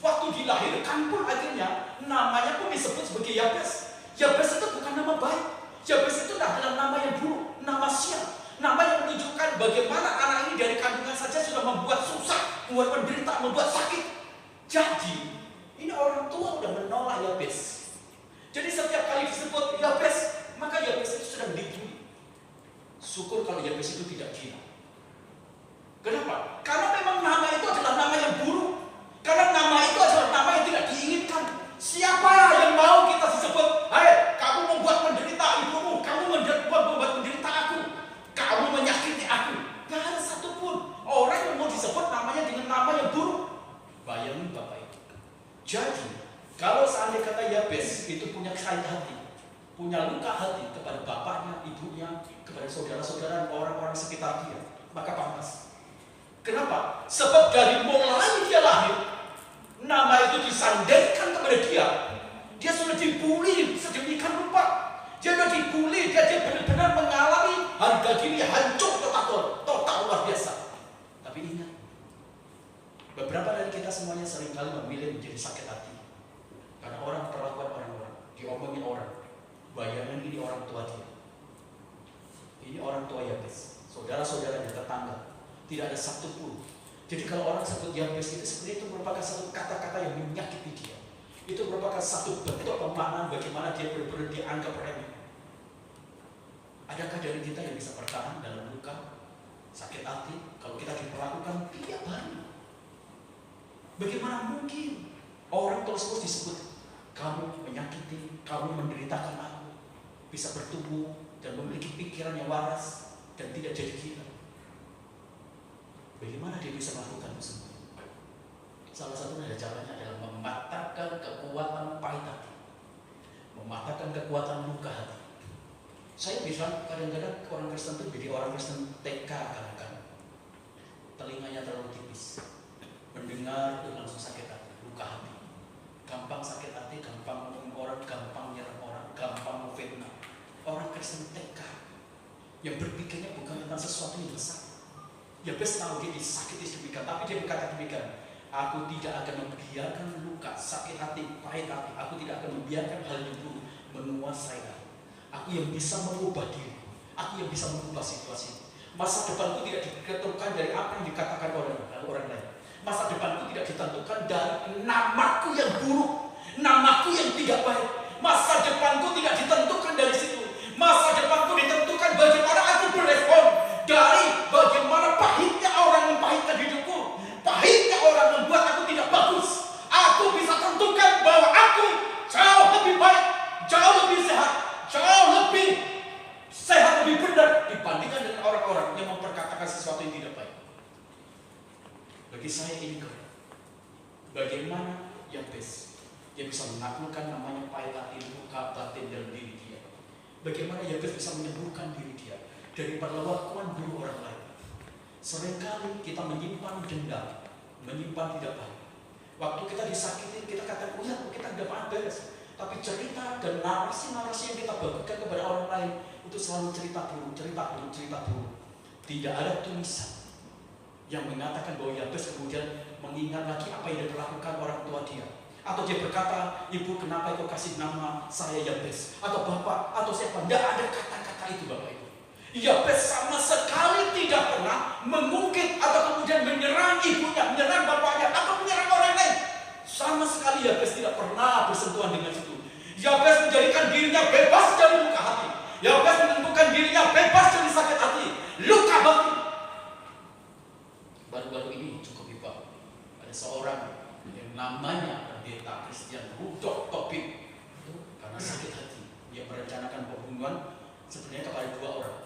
Waktu dilahirkan pun akhirnya namanya pun disebut sebagai Yabes. Yabes itu bukan nama baik. Yabes itu adalah nama yang buruk, nama sial, nama yang menunjukkan bagaimana anak ini dari kandungan saja sudah membuat susah, membuat menderita, membuat sakit. Jadi ini orang tua sudah menolak Yabes. Jadi setiap kali disebut Yabes, maka Yabes itu sudah dibully. Syukur kalau Yabes itu tidak gila. Kenapa? Karena memang nama itu adalah nama yang buruk. Karena nama itu adalah nama yang tidak diinginkan. Siapa yang mau kita disebut, hai, kamu membuat menderita ibumu, kamu membuat menderita aku, kamu menyakiti aku. Gak ada satupun orang yang mau disebut namanya dengan nama yang buruk. Bayangin Bapak Ibu. Jadi, kalau seandainya kata Yabes itu punya sakit hati, punya luka hati kepada bapaknya, ibunya, kepada saudara-saudara, orang-orang sekitar dia, maka pantas. Kenapa? Sebab dari mulai dia lahir, nama itu disandarkan kepada dia. Dia sudah dibully sedemikian rupa. Dia sudah dibully, dia benar-benar mengalami harga diri hancur total luar biasa. Tapi ingat, beberapa dari kita semuanya seringkali memilih menjadi sakit hati karena orang perlakuan orang-orang, diomongin orang. Bayangin ini orang tua dia, ini orang tua Yabes, saudara-saudaranya, tetangga. Tidak ada satupun. Jadi kalau orang sebut Yabes itu sebenarnya itu merupakan satu kata-kata yang menyakiti dia. Itu merupakan satu bentuk pemaknaan bagaimana dia benar-benar dianggap remeh. Adakah dari kita yang bisa bertahan dalam luka, sakit hati, kalau kita diperlakukan tiap hari? Bagaimana mungkin orang terus-terus disebut kamu menyakiti, kamu menderitakan aku, bisa bertumbuh dan memiliki pikiran yang waras dan tidak jadi gila? Bagaimana dia bisa melakukan itu semua? Salah satunya caranya adalah mematahkan kekuatan pahit hati, mematahkan kekuatan luka hati. Saya bilang kadang-kadang orang Kristen itu jadi orang Kristen TK kadang-kadang. Telinganya terlalu tipis, mendengar itu langsung sakit hati, luka hati, gampang sakit hati, gampang ngomong orang, gampang nyerang orang, gampang memfitnah. Orang Kristen TK yang berpikirnya bukan tentang sesuatu yang besar. Yabes tahu dia disakiti demikian, tapi dia berkata demikian, aku tidak akan membiarkan luka, sakit hati, pahit hati, aku tidak akan membiarkan hal yang buruk menguasai aku. Aku yang bisa mengubah diri, Aku yang bisa mengubah situasi. Masa depanku tidak ditentukan dari apa yang dikatakan orang lain. Masa depanku tidak ditentukan dari namaku yang buruk, namaku yang tidak baik. Masa depanku tidak ditentukan dari situ. Masa depanku ditentukan bagaimana aku berespon dari bagaimana pahitnya orang mempahitkan hidupku, pahitnya orang membuat aku tidak bagus. Aku bisa tentukan bahwa aku jauh lebih baik, jauh lebih sehat, jauh lebih sehat, lebih benar dibandingkan dengan orang-orang yang memperkatakan sesuatu yang tidak baik. Bagi saya ini bagaimana Yabes dia bisa menaklukkan namanya pahit hati, luka batin dalam diri dia. Bagaimana Yabes bisa menyembuhkan diri dia dari perlakuan buruk orang lain. Seringkali kita menyimpan dendam, menyimpan tidak baik. Waktu kita disakiti, kita katakan, oh ya, kita tidak beres. Tapi cerita dan narasi-narasi yang kita bagikan kepada orang lain itu selalu cerita buruk. Tidak ada tulisan yang mengatakan bahwa Yabes kemudian mengingat lagi apa yang dilakukan orang tua dia. Atau dia berkata, ibu kenapa kau kasih nama saya Yabes? Atau bapak, atau siapa? Tidak ada kata-kata itu bapak ibu. Yabes sama sekali tidak pernah mengungkit atau kemudian menyerang ibunya, menyerang bapaknya, atau menyerang orang lain. Sama sekali Yabes tidak pernah bersentuhan dengan situ. Yabes menjadikan dirinya bebas dari luka hati. Yabes menentukan dirinya bebas dari sakit hati, luka batin. Baru-baru ini cukup hebat. Ada seorang yang namanya pendeta Christian Rudolf Tobit karena sakit hati dia merencanakan pembunuhan sebenarnya kepada 2 orang.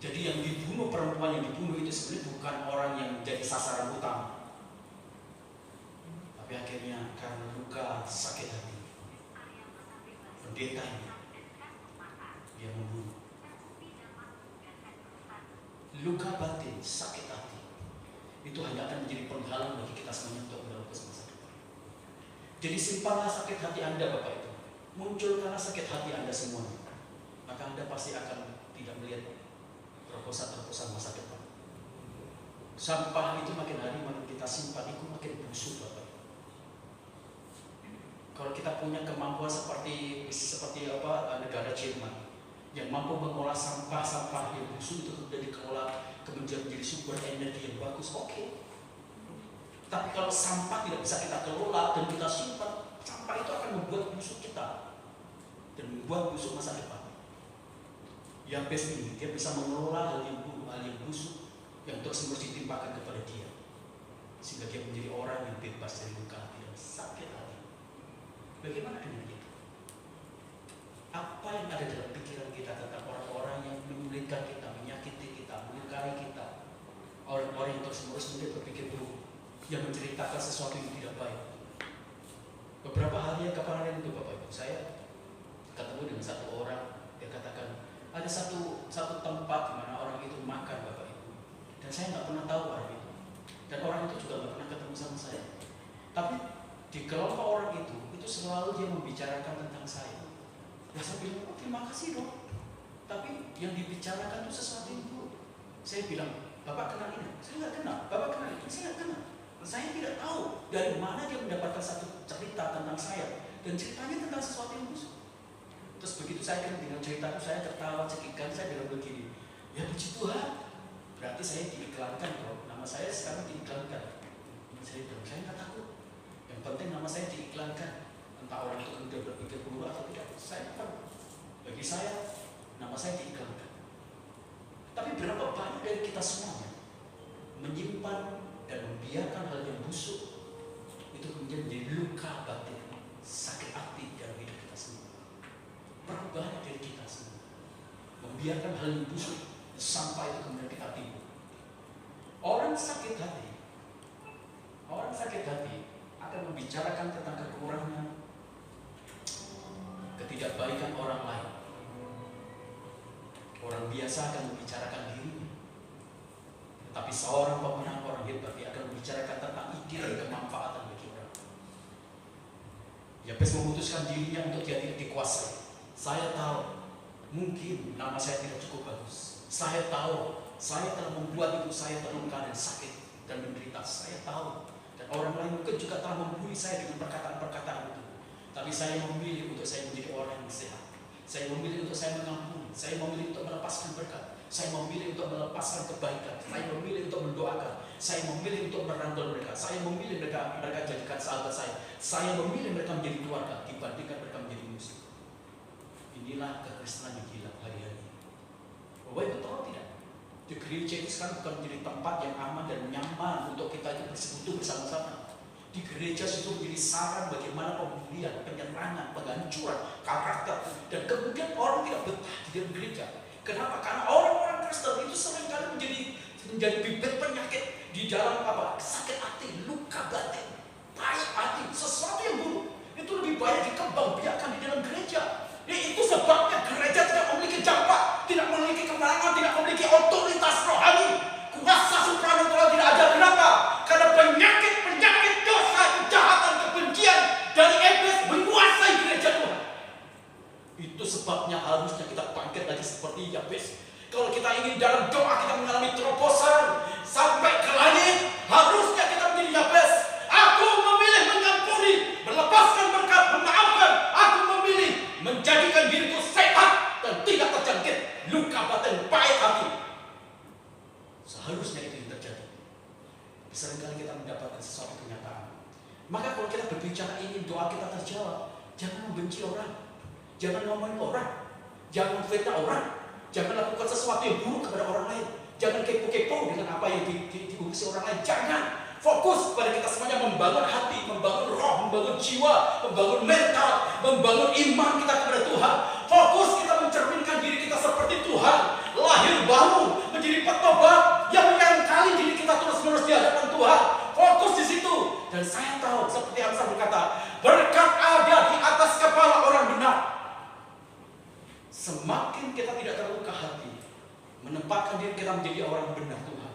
Jadi yang dibunuh, perempuan yang dibunuh itu sebenarnya bukan orang yang jadi sasaran utama. Tapi akhirnya karena luka sakit hati, pendeta ini dia membunuh. Luka batin, sakit hati itu hanya akan menjadi penghalang bagi kita semuanya untuk melukis masa depan. Jadi simpanlah sakit hati Anda Bapak itu. Muncul karena sakit hati Anda semuanya. Maka Anda pasti akan tidak melihat terobosan-terobosan masa depan. Sampah itu makin hari makin kita simpan itu makin busuk Bapak. Kalau kita punya kemampuan seperti negara Jerman yang mampu mengolah sampah-sampah yang busuk itu kemudian dikelola kemudian menjadi sumber energi yang bagus, oke. Tapi kalau sampah tidak bisa kita kelola dan kita simpan, sampah itu akan membuat busuk kita dan membuat busuk masa depan. Yabes ini dia bisa mengelola hal yang buruk, hal yang busuk yang terus ditimpakan kepada dia, sehingga dia menjadi orang yang bebas dari luka hati dan sakit hati. Bagaimana dengan kita? Apa yang ada dalam pikiran kita tentang orang-orang yang menyulitkan kita, menyakiti kita, melukai kita? Orang-orang yang terus-menerus berpikir buruk, yang menceritakan sesuatu yang tidak baik. Beberapa hari yang kemarin itu Bapak Ibu, saya ketemu dengan satu orang, dia katakan ada satu tempat di mana orang itu makan Bapak Ibu, dan saya nggak pernah tahu orang itu, dan orang itu juga nggak pernah ketemu sama saya. Tapi di kelompok orang itu selalu dia membicarakan tentang saya. Ya saya bilang, oh, terima kasih dong. Tapi yang dibicarakan itu sesuatu yang buruk. Saya bilang, Bapak kenal ini? Saya nggak kenal. Bapak kenal ini? Saya nggak kenal. Saya tidak tahu dari mana dia mendapatkan satu cerita tentang saya, dan ceritanya tentang sesuatu yang busuk. Terus begitu saya kan dengan cerita itu, saya tertawa cekikan, saya bilang begini, ya puji Tuhan, berarti saya diiklankan loh, nama saya sekarang diiklankan. Saya bilang, saya nggak takut. Yang penting nama saya diiklankan. Entah orang itu kemudian berpikir buruk atau tidak, saya tahu. Bagi saya, nama saya diiklankan. Tapi berapa banyak dari kita semuanya menyimpan dan membiarkan hal yang busuk itu kemudian menjadi luka batin, sakit hati dalam hidup kita semua. Berapa banyak dari kita semua membiarkan hal yang busuk sampai itu kemudian kita timbul. Orang sakit hati akan membicarakan tentang kekurangan, ketidakbaikan orang lain. Orang biasa akan membicarakan dirinya, tetapi seorang pemenang, orang hebat, dia akan membicarakan tentang ide dan kemanfaatan bagi orang. Yabes memutuskan dirinya untuk dia tidak dikuasai. Saya tahu mungkin nama saya tidak cukup bagus. Saya tahu saya telah membuat ibu saya terluka dan sakit dan menderita. Saya tahu. Dan orang lain mungkin juga telah membuli saya dengan perkataan-perkataan itu. Tapi saya memilih untuk saya menjadi orang yang sehat. Saya memilih untuk saya mengampuni. Saya memilih untuk melepaskan berkat. Saya memilih untuk melepaskan kebaikan. Saya memilih untuk mendoakan. Saya memilih untuk merangkul mereka. Saya memilih mereka jadikan sahabat saya. Saya memilih mereka menjadi keluarga dibandingkan mereka menjadi musuh. Inilah kekristenan yang hilang hari-hari. Bapak Ibu tahu tidak? Di gereja itu sekarang bukan menjadi tempat yang aman dan nyaman untuk kita itu bersekutu bersama-sama. Di gereja itu menjadi saran bagaimana pembulian, penyerangan, penghancuran karakter, dan kemudian orang tidak betah di dalam gereja. Kenapa? Karena orang-orang Kristen itu seringkali menjadi bibit penyakit di dalam sakit hati, luka batin, pahit hati, sesuatu yang buruk. Itu lebih banyak dikembangbiakkan di dalam gereja. Itu sebabnya gereja tidak memiliki dampak, tidak memiliki kemenangan, tidak memiliki otoritas rohani. Kuasa supranatural tidak ada. Kenapa? Karena penyakit dosa, kejahatan, kebencian dari iblis menguasai gereja Tuhan. Itu sebabnya harusnya kita bangkit lagi seperti Yabes. Kalau kita ingin dalam doa kita mengalami terobosan sampai ke langit, harusnya kita menjadi Yabes. Aku memilih mengampuni, melepaskan berkat, memaafkan. Aku memilih menjadikan diriku sehat dan tidak terjangkit luka batin, pahit hati. Seharusnya itu yang terjadi. Seringkali kita mendapatkan sesuatu kenyataan. Maka kalau kita berbicara ingin doa kita terjawab, jangan membenci orang, jangan ngomongin orang, jangan fitnah orang, jangan lakukan sesuatu yang buruk kepada orang lain, jangan kepo-kepo dengan apa yang diurusi orang lain. Jangan. Fokus pada kita semuanya membangun hati, membangun roh, membangun jiwa, membangun mental, membangun iman kita kepada Tuhan. Fokus kita mencerminkan diri kita seperti Tuhan, lahir baru, menjadi petobat yang menyangkali diri kita terus-menerus di hadapan Tuhan. Fokus di situ. Dan saya tahu seperti Amsal berkata, berkat ada di atas kepala orang benar. Semakin kita tidak terluka hati, menempatkan diri kita menjadi orang benar Tuhan,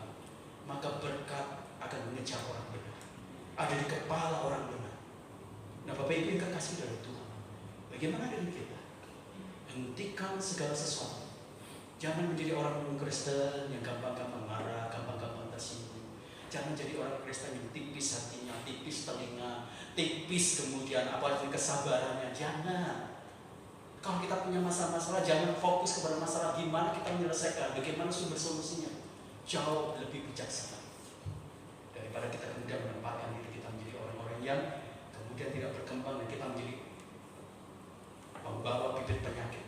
maka berkat akan mengejar orang benar, ada di kepala orang benar. Nah Bapak Ibu yang kekasih dari Tuhan, bagaimana dengan kita? Hentikan segala sesuatu. Jangan menjadi orang Kristen yang gampang-gampang marah, gampang-gampang tersinggung. Jangan jadi orang Kristen yang tipis hatinya, tipis telinga, tipis kemudian kesabarannya. Jangan. Kalau kita punya masalah-masalah, jangan fokus kepada masalah gimana kita menyelesaikan, bagaimana sumber solusinya. Jauh lebih bijaksana daripada kita kemudian menempatkan diri kita menjadi orang-orang yang kemudian tidak berkembang dan kita menjadi pembawa bibit penyakit.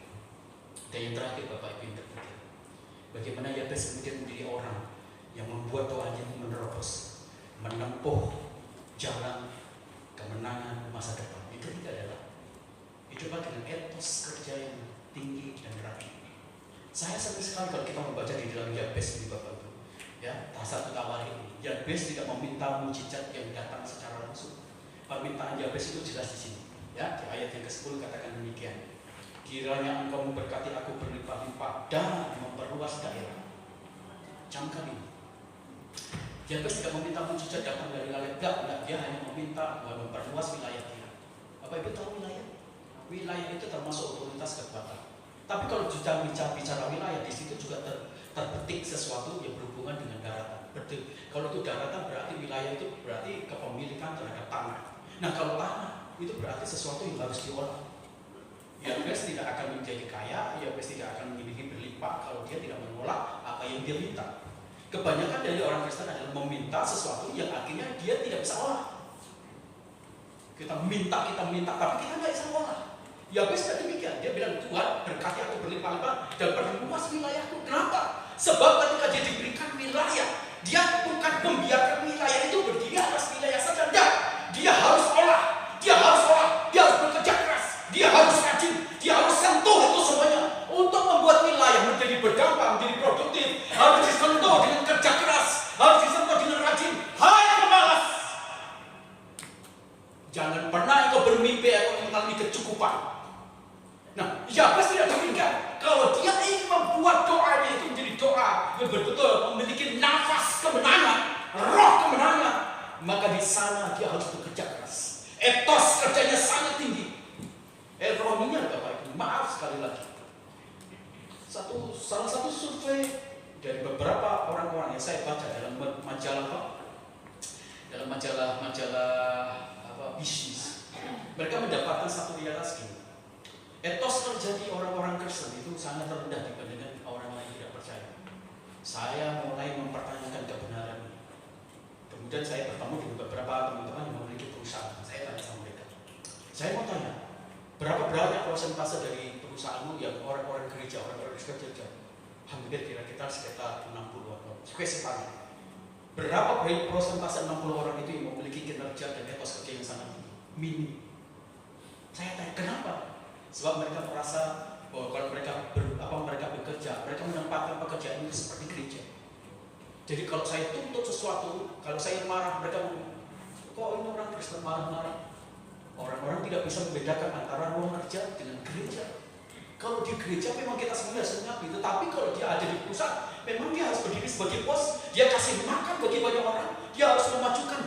Dan yang terakhir Bapak Ibu yang terpenting, bagaimana Yabes kemudian menjadi orang yang membuat doanya menerobos, menempuh jalan kemenangan masa depan. Itu tidak adalah hiduplah dengan etos kerja yang tinggi dan rapi. Saya senang sekali kalau kita membaca di dalam Yabes ini Bapak Ibu. Ya, satu awal ini Yabes tidak meminta mujizat yang datang secara langsung. Permintaan Yabes itu jelas di sini. Ya, di ayat yang ke-10 katakan demikian. Kiranya engkau memberkati aku berlimpah-limpah dan memperluas daerah. Camkan ini. Yabes tidak meminta mujizat datang dari langit. Enggak, dia hanya meminta memperluas wilayah dia. Apa Ibu tahu wilayah? Wilayah itu termasuk otoritas kekuatan. Tapi kalau sudah bicara wilayah, di situ juga terbetik sesuatu yang berhubungan dengan daratan. Kalau itu daratan berarti wilayah itu berarti kepemilikan terhadap tanah. Nah kalau tanah itu berarti sesuatu yang harus diolah. Yabes tidak akan menjadi kaya, Yabes tidak akan memiliki berlimpah kalau dia tidak mengolah apa yang dia minta. Kebanyakan dari orang Kristen adalah meminta sesuatu yang akhirnya dia tidak bisa olah. Kita minta, tapi kita nggak bisa olah. Yabes tidak demikian. Dia bilang, Tuhan berkati aku berlimpah-limpah dan perluas wilayahku. Kenapa? Sebab ketika dia diberikan wilayah, dia bukan membiarkan wilayah itu berdiri atas wilayah saja. Dia harus olah, dia harus bekerja keras, dia harus rajin, dia harus sentuh itu semuanya untuk membuat wilayah menjadi berdampak, menjadi produktif. Harus disentuh dengan kerja keras, harus disentuh dengan rajin. Hai pemalas, jangan pernah engkau bermimpi aku mengalami kecukupan. Nah, Yabes tidak demikian. Kalau dia ingin membuat doanya itu menjadi doa yang betul-betul memiliki nafas kemenangan, roh kemenangan, maka di sana dia harus bekerja keras. Etos kerjanya sangat tinggi. Rohaninya Bapak Ibu, maaf sekali lagi. Salah satu survei dari beberapa orang-orang yang saya baca dalam majalah bisnis, mereka mendapatkan satu realitas gini. Etos terjadi orang-orang Kristen itu sangat rendah dibandingkan orang lain tidak percaya. Saya mulai mempertanyakan kebenaran ini. Kemudian saya bertemu dengan beberapa teman-teman yang memiliki perusahaan. Saya tanya sama mereka, saya mau tanya, berapa banyak persentase dari perusahaanmu yang orang-orang gereja, orang-orang gereja? Hampir kira-kira sekitar 60-an. Spesifiknya, berapa dari persentase 60 orang itu yang memiliki kinerja dan etos kerja yang sangat tinggi? Minim. Saya tanya, kenapa? Sebab mereka merasa bahwa kalau mereka bekerja, mereka menempatkan pekerjaan itu seperti gereja. Jadi kalau saya tuntut sesuatu, kalau saya marah, mereka ngomong, kok ini orang Kristen marah-marah? Orang-orang tidak bisa membedakan antara ruang kerja dengan gereja. Kalau di gereja memang kita semua harus mengerti, tetapi kalau dia ada di perusahaan, memang dia harus berdiri sebagai bos, dia kasih makan bagi banyak orang, dia harus memajukan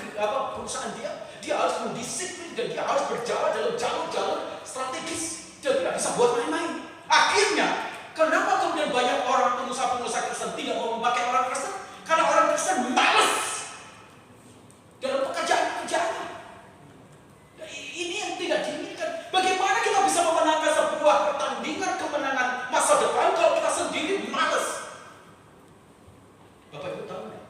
perusahaan dia harus mendisiplin dan dia harus berjalan dalam jalur-jalur strategis. Dia tidak bisa buat main-main. Akhirnya, kenapa kemudian banyak orang pengusaha-pengusaha Kristen tidak mau memakai orang Kristen? Karena orang Kristen malas dalam pekerjaan-pekerjaannya. Nah, ini yang tidak diinginkan. Bagaimana kita bisa memenangkan sebuah pertandingan kemenangan masa depan kalau kita sendiri malas? Bapak Ibu tahu nggak?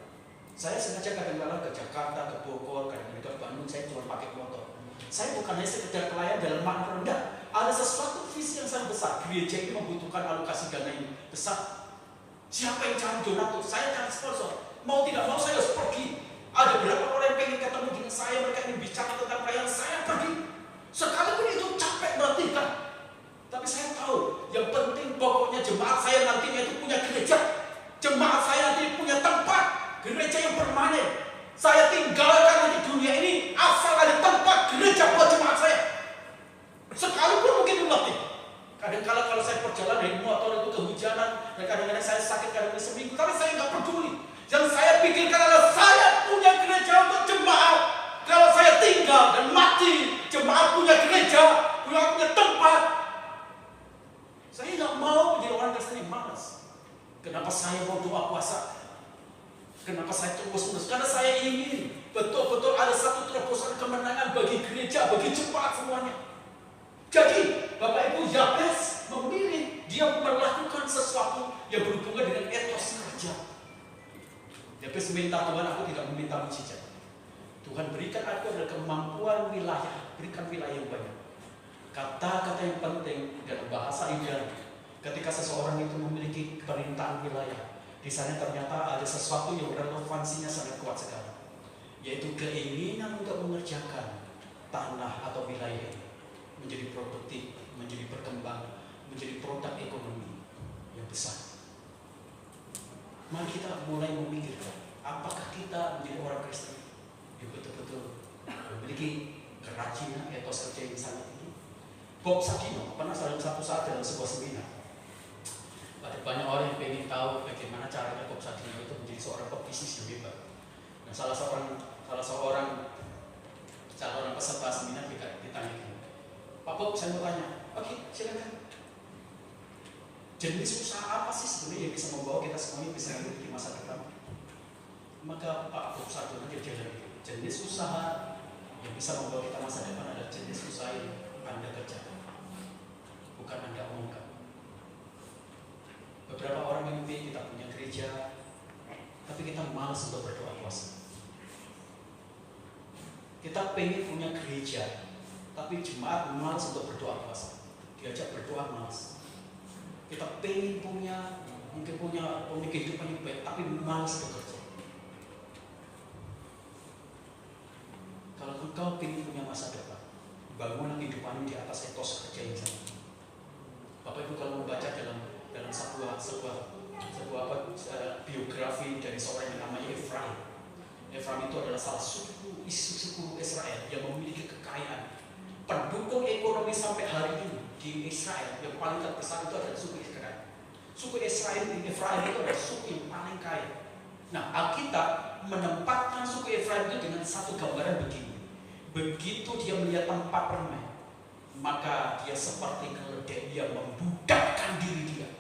Saya sengaja kadang-kadang ke Jakarta, ke Bogor, kadang-kadang ke Bandung, saya cuma pakai motor. Saya bukan hanya sekedar pelayan dalam makna rendah. Ada sesuatu visi yang sangat besar. Gereja ini membutuhkan alokasi dana yang besar. Siapa yang cari donatur? Saya cari sponsor. Mau tidak mau saya harus pergi. Ada berapa orang yang pengen ketemu dengan saya, mereka ingin bicara tentang pelayanan, saya pergi. Sekalipun itu capek melatihan. Tapi saya tahu, yang penting pokoknya jemaat saya nantinya itu punya gereja. Jemaat saya nanti punya tempat, gereja yang permanen. Saya tinggalkan nanti dunia ini asal ada tempat gereja buat jemaat saya. Sekalipun mungkin melatih. Kadang-kadang kalau saya perjalanan dari motor itu kehujanan, dan kadang-kadang saya sakit kadang-kadang seminggu, tapi saya nggak peduli. Yang saya pikirkan adalah saya punya gereja untuk jemaat. Kalau saya tinggal dan mati, jemaat punya gereja, punya tempat. Saya nggak mau menjadi orang Kristen yang malas. Kenapa saya mau doa puasa? Kenapa saya terus-menerus? Karena saya ingin betul-betul ada satu terobosan kemenangan bagi gereja, bagi jemaat semuanya. Jadi, Bapak Ibu, Yabes memilih, dia melakukan sesuatu yang berhubungan dengan etos kerja. Yabes minta Tuhan, aku tidak meminta mujizat. Tuhan berikan aku adalah kemampuan wilayah, berikan wilayah yang banyak. Kata-kata yang penting dalam bahasa Ibrani, ketika seseorang itu memiliki perintahan wilayah, di sana ternyata ada sesuatu yang relevansinya sangat kuat sekali, yaitu keinginan untuk mengerjakan tanah atau wilayah ini menjadi produktif, menjadi berkembang, menjadi produk ekonomi yang besar. Mari kita mulai memikirkan, apakah kita menjadi orang Kristen yang betul-betul memiliki kerajinan etos kerja yang sangat tinggi. Bob Sadino pernah satu saat dalam sebuah seminar. Ada banyak orang yang ingin tahu bagaimana caranya Bob Sadino itu menjadi seorang pebisnis yang hebat. Nah, salah seorang peserta seminar ditanya, Pak Bob, saya mau tanya. Oke, silakan. Jenis usaha apa sih sebenarnya yang bisa membawa kita semuanya bisa hidup di masa depan? Maka Pak Bob Sadino jawab, jenis usaha yang bisa membawa kita masa depan adalah jenis usaha yang Anda kerjakan, bukan Anda omongkan. Beberapa orang mimpi kita punya gereja, tapi kita malas untuk berdoa puasa. Kita pengen punya gereja, tapi jemaat malas untuk berdoa puasa. Diajak berdoa malas. Kita pengen mungkin punya kehidupan yang baik, tapi malas bekerja. Kalau engkau ingin punya masa depan, bangunlah kehidupan di atas etos kerja yang sama. Bapak Ibu kalau membaca dalam sebuah biografi dari seorang yang namanya Efraim. Efraim itu adalah salah suku Israel yang memiliki kekayaan. Pendukung ekonomi sampai hari ini di Israel yang paling terbesar itu adalah suku Israel. Suku Efraim itu adalah suku yang paling kaya. Nah, Alkitab menempatkan suku Efraim itu dengan satu gambaran begini. Begitu dia melihat tempat permen, maka dia seperti keledai yang membudakkan diri dia.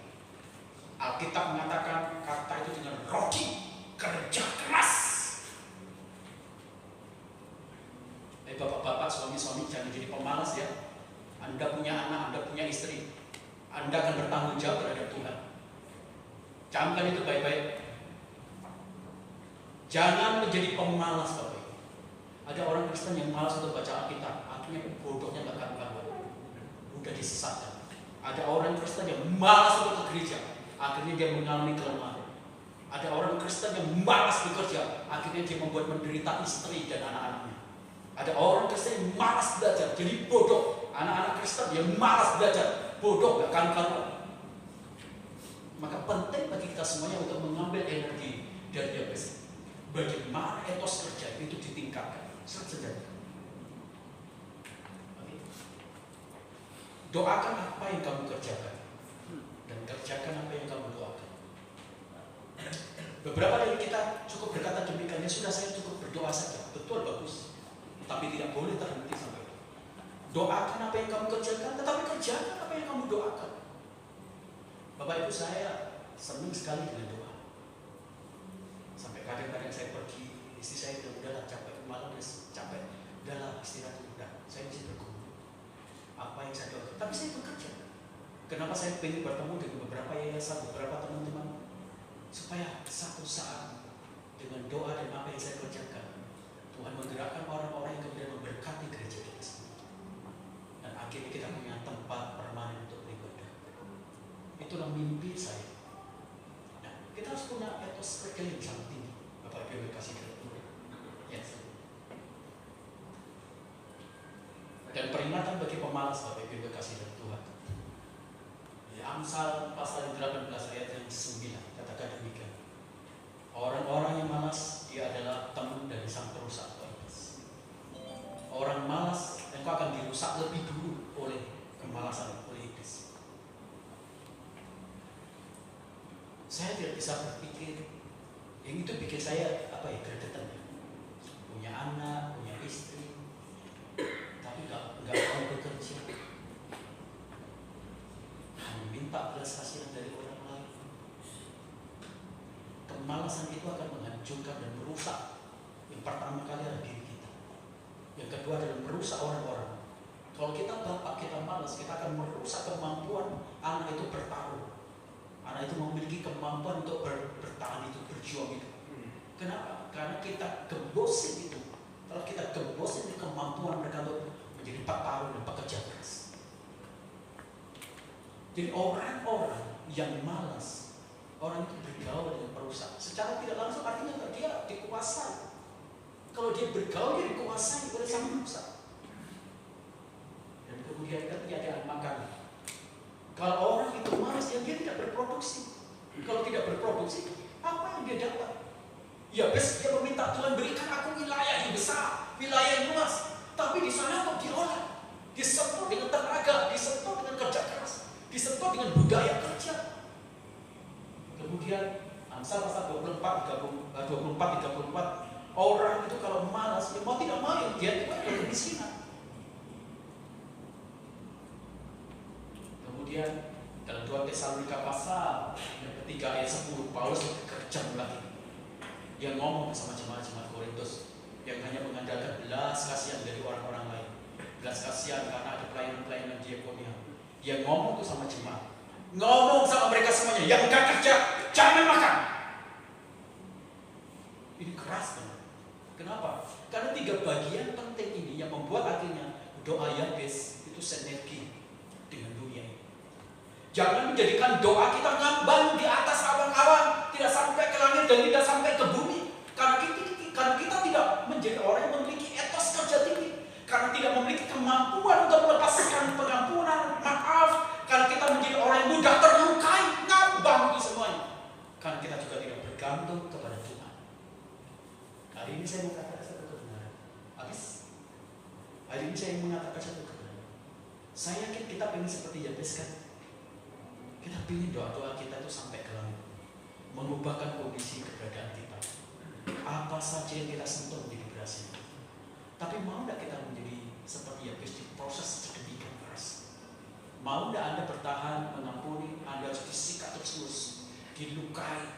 Alkitab mengatakan kata itu dengan roti, kerja keras. Bapak-bapak, suami-suami jangan jadi pemalas ya. Anda punya anak, Anda punya istri, Anda akan bertanggung jawab terhadap Tuhan. Camkan itu baik-baik. Jangan menjadi pemalas, Bapak Ibu. Ada orang Kristen yang malas untuk baca Alkitab, akhirnya bodohnya gak karuan-karuan, mudah disesatkan. Ada orang Kristen yang malas untuk ke gereja, akhirnya dia mengalami kelemahan. Ada orang Kristen yang malas bekerja, akhirnya dia membuat menderita istri dan anak-anaknya. Ada orang Kristen yang malas belajar, jadi bodoh. Anak-anak Kristen yang malas belajar, bodoh gak karuan. Maka penting bagi kita semuanya untuk mengambil energi dari Yabes. Bagaimana etos kerja itu ditingkatkan. Saja. Doakan apa yang kamu kerjakan dan kerjakan apa yang kamu doakan. Beberapa dari kita cukup berkata demikian, ya sudah saya cukup berdoa saja. Betul, bagus. Tapi tidak boleh terhenti sampai itu. Doakan apa yang kamu kerjakan, tetapi kerjakan apa yang kamu doakan. Bapak Ibu, saya senang sekali dengan doa. Sampai kadang-kadang saya pergi, istri saya bilang, udahlah capek, malam capek, udahlah istirahat dulu, udah, saya mesti bergumul. Apa yang saya doakan, tapi saya bekerja. Kenapa saya ingin bertemu dengan beberapa yayasan, beberapa teman-teman, supaya satu saat dengan doa dan apa yang saya kerjakan, Tuhan menggerakkan orang-orang yang kemudian memberkati gereja kita semua. Dan akhirnya kita punya tempat permanen untuk beribadah. Itulah mimpi saya. Nah, kita harus punya etos kerja yang sangat tinggi. Bapak Ibu kasih Tuhan. Yes. Dan peringatan bagi pemalas, Bapak Ibu kasih dari Tuhan. Di Amsal pasal 18 ayat yang 9 katakan demikian. Orang-orang yang malas, dia adalah teman dari sang perusak. Orang malas, engkau akan dirusak lebih dulu oleh kemalasan, oleh iblis. Saya tidak bisa berpikir, yang itu bikin saya gregetan. Punya anak, punya istri, tapi nggak mau bekerja. Hanya minta belas kasihan dari orang lain. Kemalasan itu akan menghancurkan dan merusak. Yang pertama kali adalah diri kita. Yang kedua adalah merusak orang-orang. Kalau kita bapak, kita malas, kita akan merusak kemampuan anak itu bertarung. Anak itu memiliki kemampuan untuk bertahan itu, berjuang itu. Kenapa? Karena kita gembosin itu. Kalau kita gembosin itu kemampuan mereka untuk menjadi petarung dan pekerja keras. Jadi orang-orang yang malas, orang itu bergaul dengan perusak. Secara tidak langsung artinya dia dikuasai. Kalau dia bergaul, dia dikuasai oleh sang perusak. Dan kemudian ketiadaan makanan. Kalau orang itu malas, dia tidak berproduksi. Kalau tidak berproduksi, apa yang dia dapat? Ya dia meminta Tuhan berikan aku wilayah yang besar, wilayah yang luas. Tapi di sana kok diolah, disentuh dengan tenaga, disentuh dengan kerja keras, disentuh dengan budaya kerja. Kemudian Amsal pasal 24-34, orang itu kalau malas, ya mau tidak mau dia itu ada kemiskinan. Kemudian dalam 2 Tesalonika pasal yang ketiga ayat 10, Paulus bekerja lagi. Yang ngomong bersama jemaat-jemaat Korintus yang hanya mengandalkan belas kasihan dari orang-orang lain, belas kasihan karena ada pelayanan-pelayanan diakonia. Yang ngomong tuh sama jemaat, ngomong sama mereka semuanya, yang enggak kerja jangan makan. Ini keras kan? Kenapa? Karena 3 bagian penting ini yang membuat akhirnya doa Yabes itu sinergi dengan dunia ini. Jangan menjadikan doa kita ngambang di atas awan-awan, tidak sampai ke langit dan tidak sampai ke bumi. Karena kita tidak menjadi orang yang memiliki etos kerja tinggi. Karena tidak memiliki kemampuan untuk melepaskan pengampunan, maaf. Karena kita menjadi orang yang mudah terlukai, ngambang itu semuanya. Karena kita juga tidak bergantung kepada Tuhan. Hari ini saya mengatakan satu kebenaran. Habis. Hari ini saya mengatakan satu kebenaran. Saya yakin kita ingin seperti Yabes kan? Kita ingin doa-doa kita itu sampai ke langit, mengubahkan kondisi keberadaan kita. Apa saja yang kita sentuh menjadi berhasil. Tapi mau tidak kita menjadi seperti Yabes di proses sedemikian keras? Mau tidak Anda bertahan, mengampuni, Anda harus disikat terus, dilukai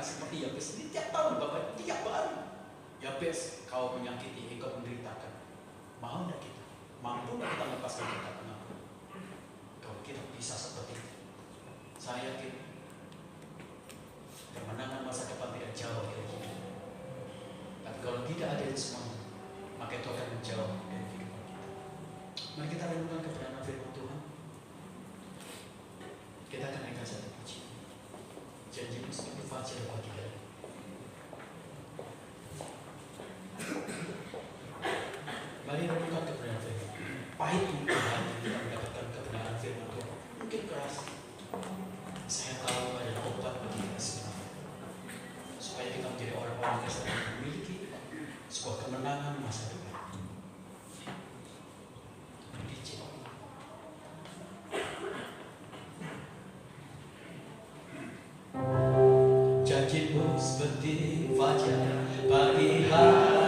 seperti Yabes. Ini tiap tahun Bapak, tiap hari. Yabes, kau menyakiti, engkau menderitakan. Mau tidak kita? Mampu Perlukah kita melepaskan kata-kata? Kalau kita bisa seperti itu, saya yakin kemenangan masa depan tidak jauh dari kita. Tapi kalau tidak ada itu semua, maka itu akan menjauh dari kehidupan kita. Mari kita renungkan kebenaran firman Tuhan. Kita akan naikkan satu puji. Janji-Mu seperti fajar pagi hari. Mari renungkan kebenaran firman. Pahit mungkin hati kita mendapatkan kebenaran firman Tuhan. Mungkin keras. Saya tahu ada obat bagi kita semua. Supaya kita menjadi orang-orang yang sedang memiliki sebuah kemenangan masa depan. Janji-Mu seperti fajar pagi hari.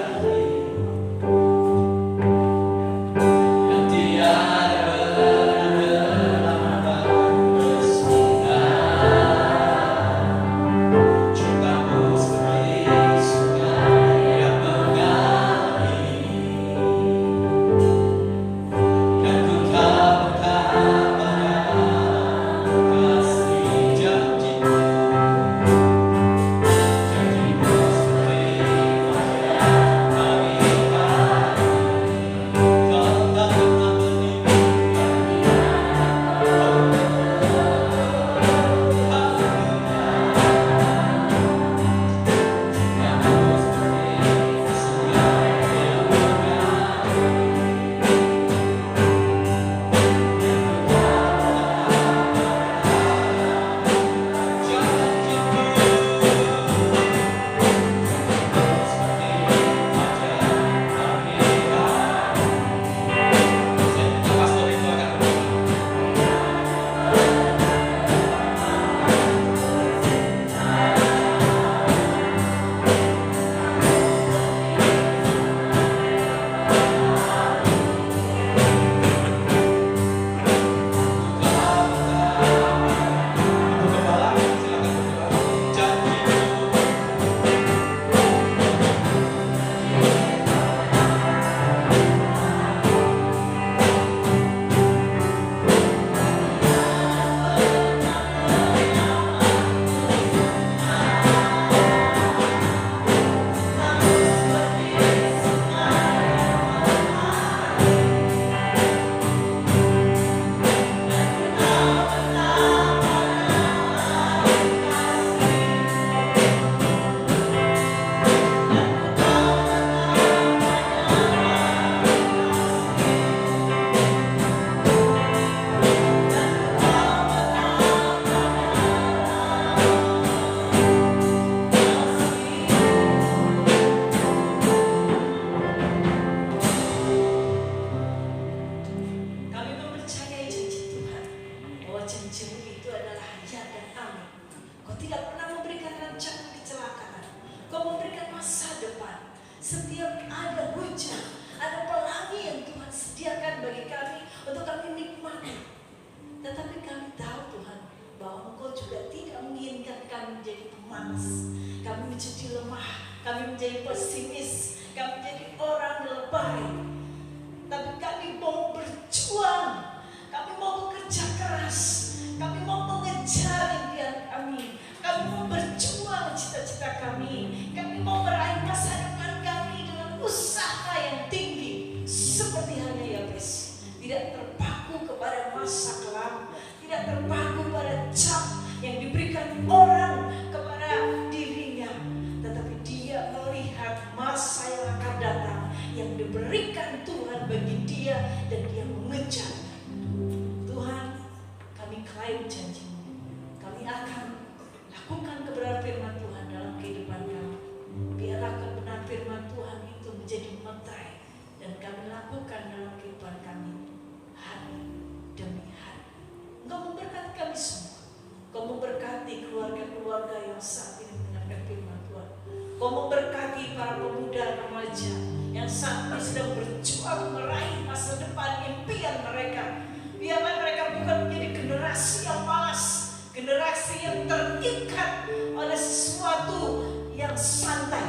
Santai,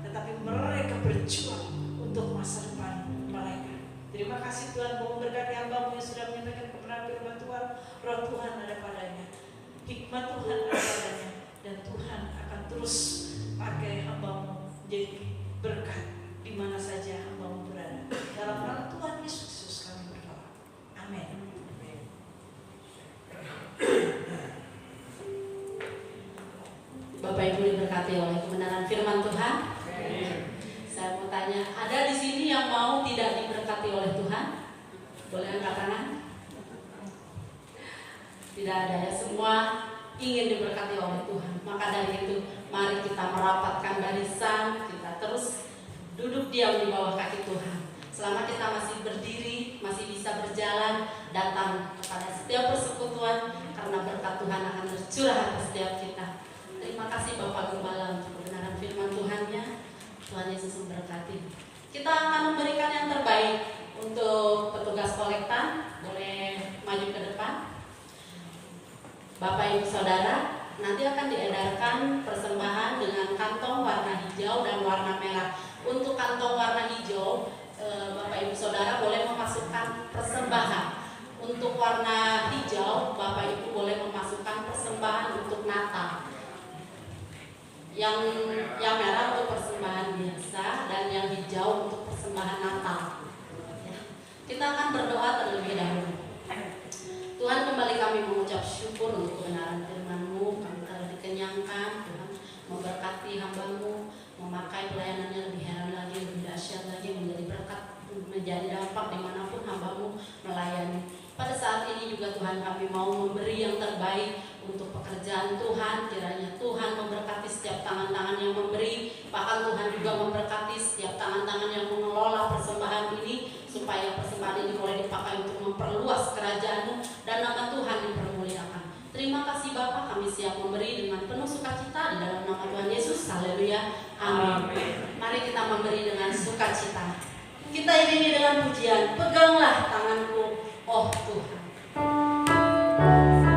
tetapi mereka berjuang untuk masa depan mereka. Terima kasih Tuhan bahwa memberkati hamba-Mu yang sudah menyampaikan kebenaran firman Tuhan. Roh Tuhan ada padanya, hikmat Tuhan ada padanya, dan Tuhan akan terus pakai hamba-Mu menjadi berkat di mana saja hamba-Mu berada. Dalam nama Tuhan Yesus Kristus kami berdoa. Amin. Bapak Ibu diberkati oleh kebenaran firman Tuhan. Saya mau tanya, ada di sini yang mau tidak diberkati oleh Tuhan? Boleh angkat tangan? Tidak ada ya, semua ingin diberkati oleh Tuhan. Maka dari itu, mari kita merapatkan barisan, kita terus duduk diam di bawah kaki Tuhan. Selama kita masih berdiri, masih bisa berjalan, datang kepada setiap persekutuan, karena berkat Tuhan akan tercurah atas setiap kita. Terima kasih Bapak Gembala untuk kebenaran firman Tuhan-Nya. Tuhan Yesus memberkati. Kita akan memberikan yang terbaik untuk petugas kolektan. Boleh maju ke depan. Bapak Ibu Saudara, nanti akan diedarkan persembahan dengan kantong warna hijau dan warna merah. Untuk kantong warna hijau, Bapak Ibu Saudara boleh memasukkan persembahan. Untuk warna hijau, Bapak Ibu boleh memasukkan persembahan untuk Natal. Yang merah untuk persembahan biasa dan yang hijau untuk persembahan Natal. Ya. Kita akan berdoa terlebih dahulu. Tuhan, kembali kami mengucap syukur untuk kebenaran firman-Mu. Kami telah dikenyangkan. Tuhan memberkati hamba-Mu, memakai pelayanannya lebih heran lagi, lebih dahsyat lagi, menjadi berkat, menjadi dampak dimanapun hamba-Mu melayani. Pada saat ini juga Tuhan, kami mau memberi yang terbaik untuk pekerjaan Tuhan. Kiranya Tuhan memberkati setiap tangan-tangan yang memberi, bahkan Tuhan juga memberkati setiap tangan-tangan yang mengelola persembahan ini, supaya persembahan ini boleh dipakai untuk memperluas kerajaan-Mu dan nama Tuhan dipermuliakan. Terima kasih Bapa, kami siap memberi dengan penuh sukacita di dalam nama Tuhan Yesus. Haleluya. Amin. Mari kita memberi dengan sukacita. Kita iringi dengan pujian, peganglah tanganku, oh Tuhan. Hallelujah.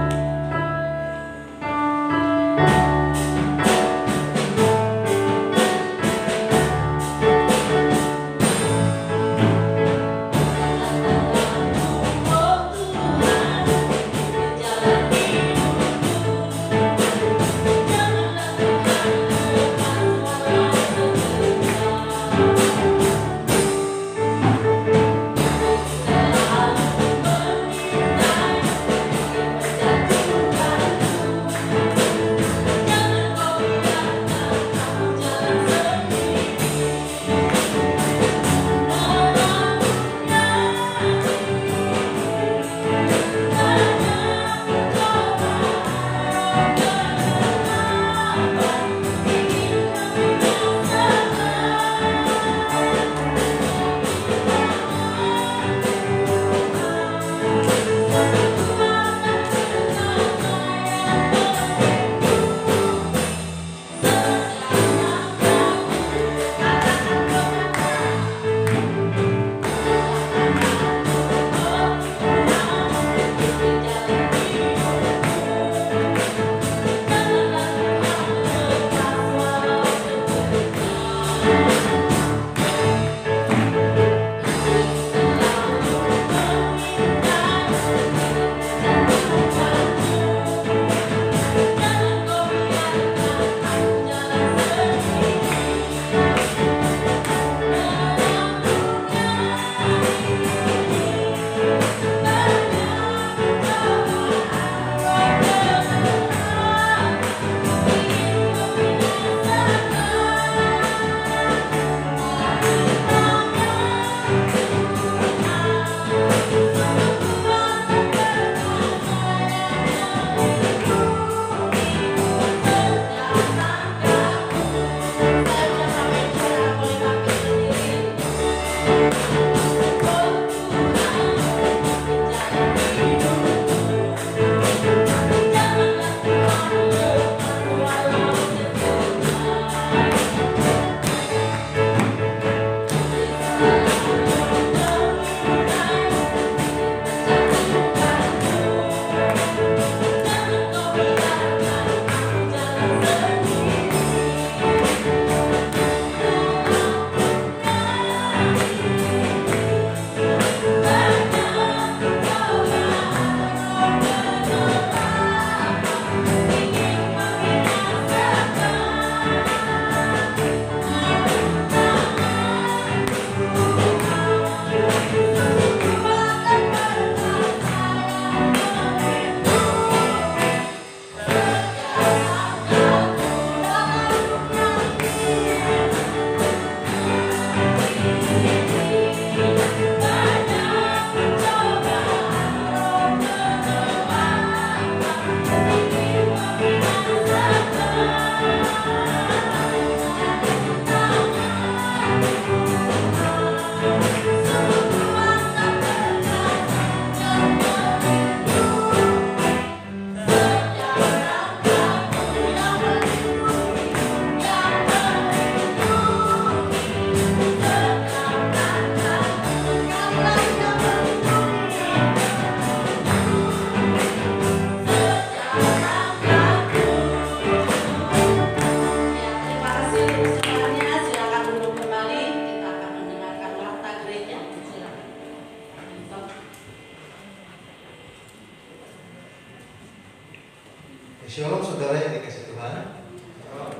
Shalom saudara yang dikasih Tuhan.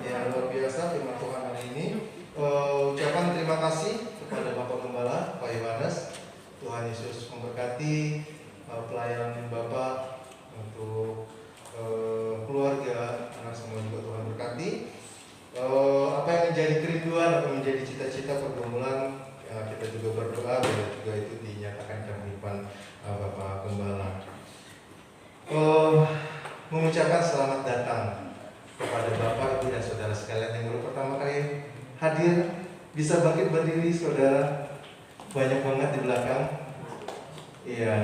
Ya, luar biasa firman Tuhan hari ini. Ucapan terima kasih kepada Bapak Gembala, Pak Yohanes. Tuhan Yesus memberkati pelayanan Bapak untuk keluarga, anak semua juga Tuhan berkati. Apa yang menjadi kerinduan, apa yang menjadi cita-cita pergumulan, ya, kita juga berdoa biar juga itu dinyatakan dalam kehidupan Bapak Gembala. Mengucapkan selamat datang kepada Bapak, Ibu, dan saudara sekalian yang baru pertama kali hadir. Bisa bangkit berdiri, saudara. Banyak banget di belakang. Iya.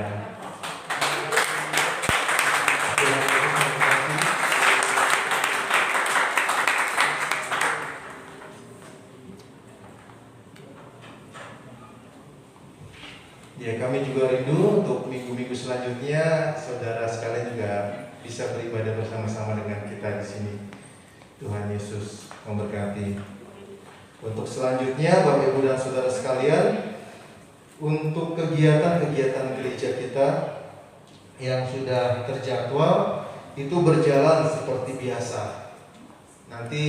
Ya, kami juga rindu untuk minggu-minggu selanjutnya saudara sekalian juga bisa beribadah bersama-sama dengan kita di sini. Tuhan Yesus memberkati. Untuk selanjutnya, Bapak Ibu dan saudara sekalian, untuk kegiatan-kegiatan gereja kita yang sudah terjadwal itu berjalan seperti biasa. Nanti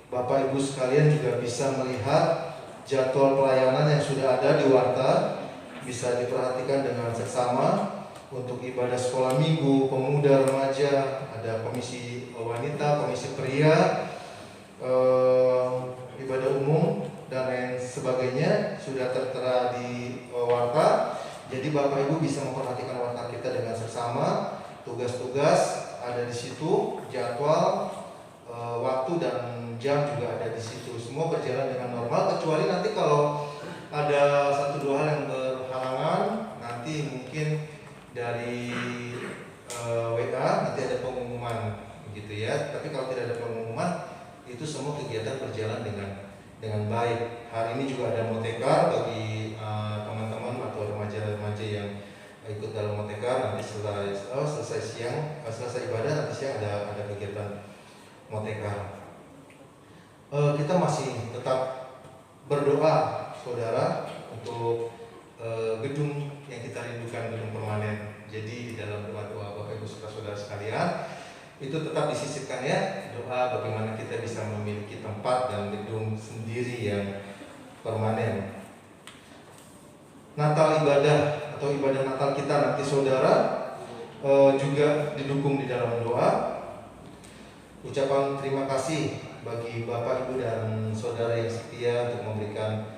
Bapak Ibu sekalian juga bisa melihat jadwal pelayanan yang sudah ada di Warta, bisa diperhatikan dengan seksama. Untuk ibadah sekolah minggu, pemuda, remaja, ada komisi wanita, komisi pria, ibadah umum, dan lain sebagainya sudah tertera di Warta. Jadi Bapak Ibu bisa memperhatikan Warta kita dengan seksama. Tugas-tugas ada di situ, jadwal, waktu dan jam juga ada di situ. Semua berjalan dengan normal, kecuali nanti kalau ada satu dua hal yang berhalangan, nanti mungkin dari WA nanti ada pengumuman gitu ya. Tapi kalau tidak ada pengumuman, itu semua kegiatan berjalan dengan baik. Hari ini juga ada motekar bagi teman-teman atau remaja-remaja yang ikut dalam motekar. Nanti selesai ibadah, nanti siang ada kegiatan motekar. Kita masih tetap berdoa, saudara, untuk gedung yang kita rindukan, gedung permanen. Jadi di dalam doa-doa Bapak Ibu saudara sekalian itu tetap disisipkan ya, doa bagaimana kita bisa memiliki tempat dan gedung sendiri yang permanen. Natal ibadah atau ibadah Natal kita nanti saudara juga didukung di dalam doa. Ucapan terima kasih bagi Bapak Ibu dan saudara yang setia untuk memberikan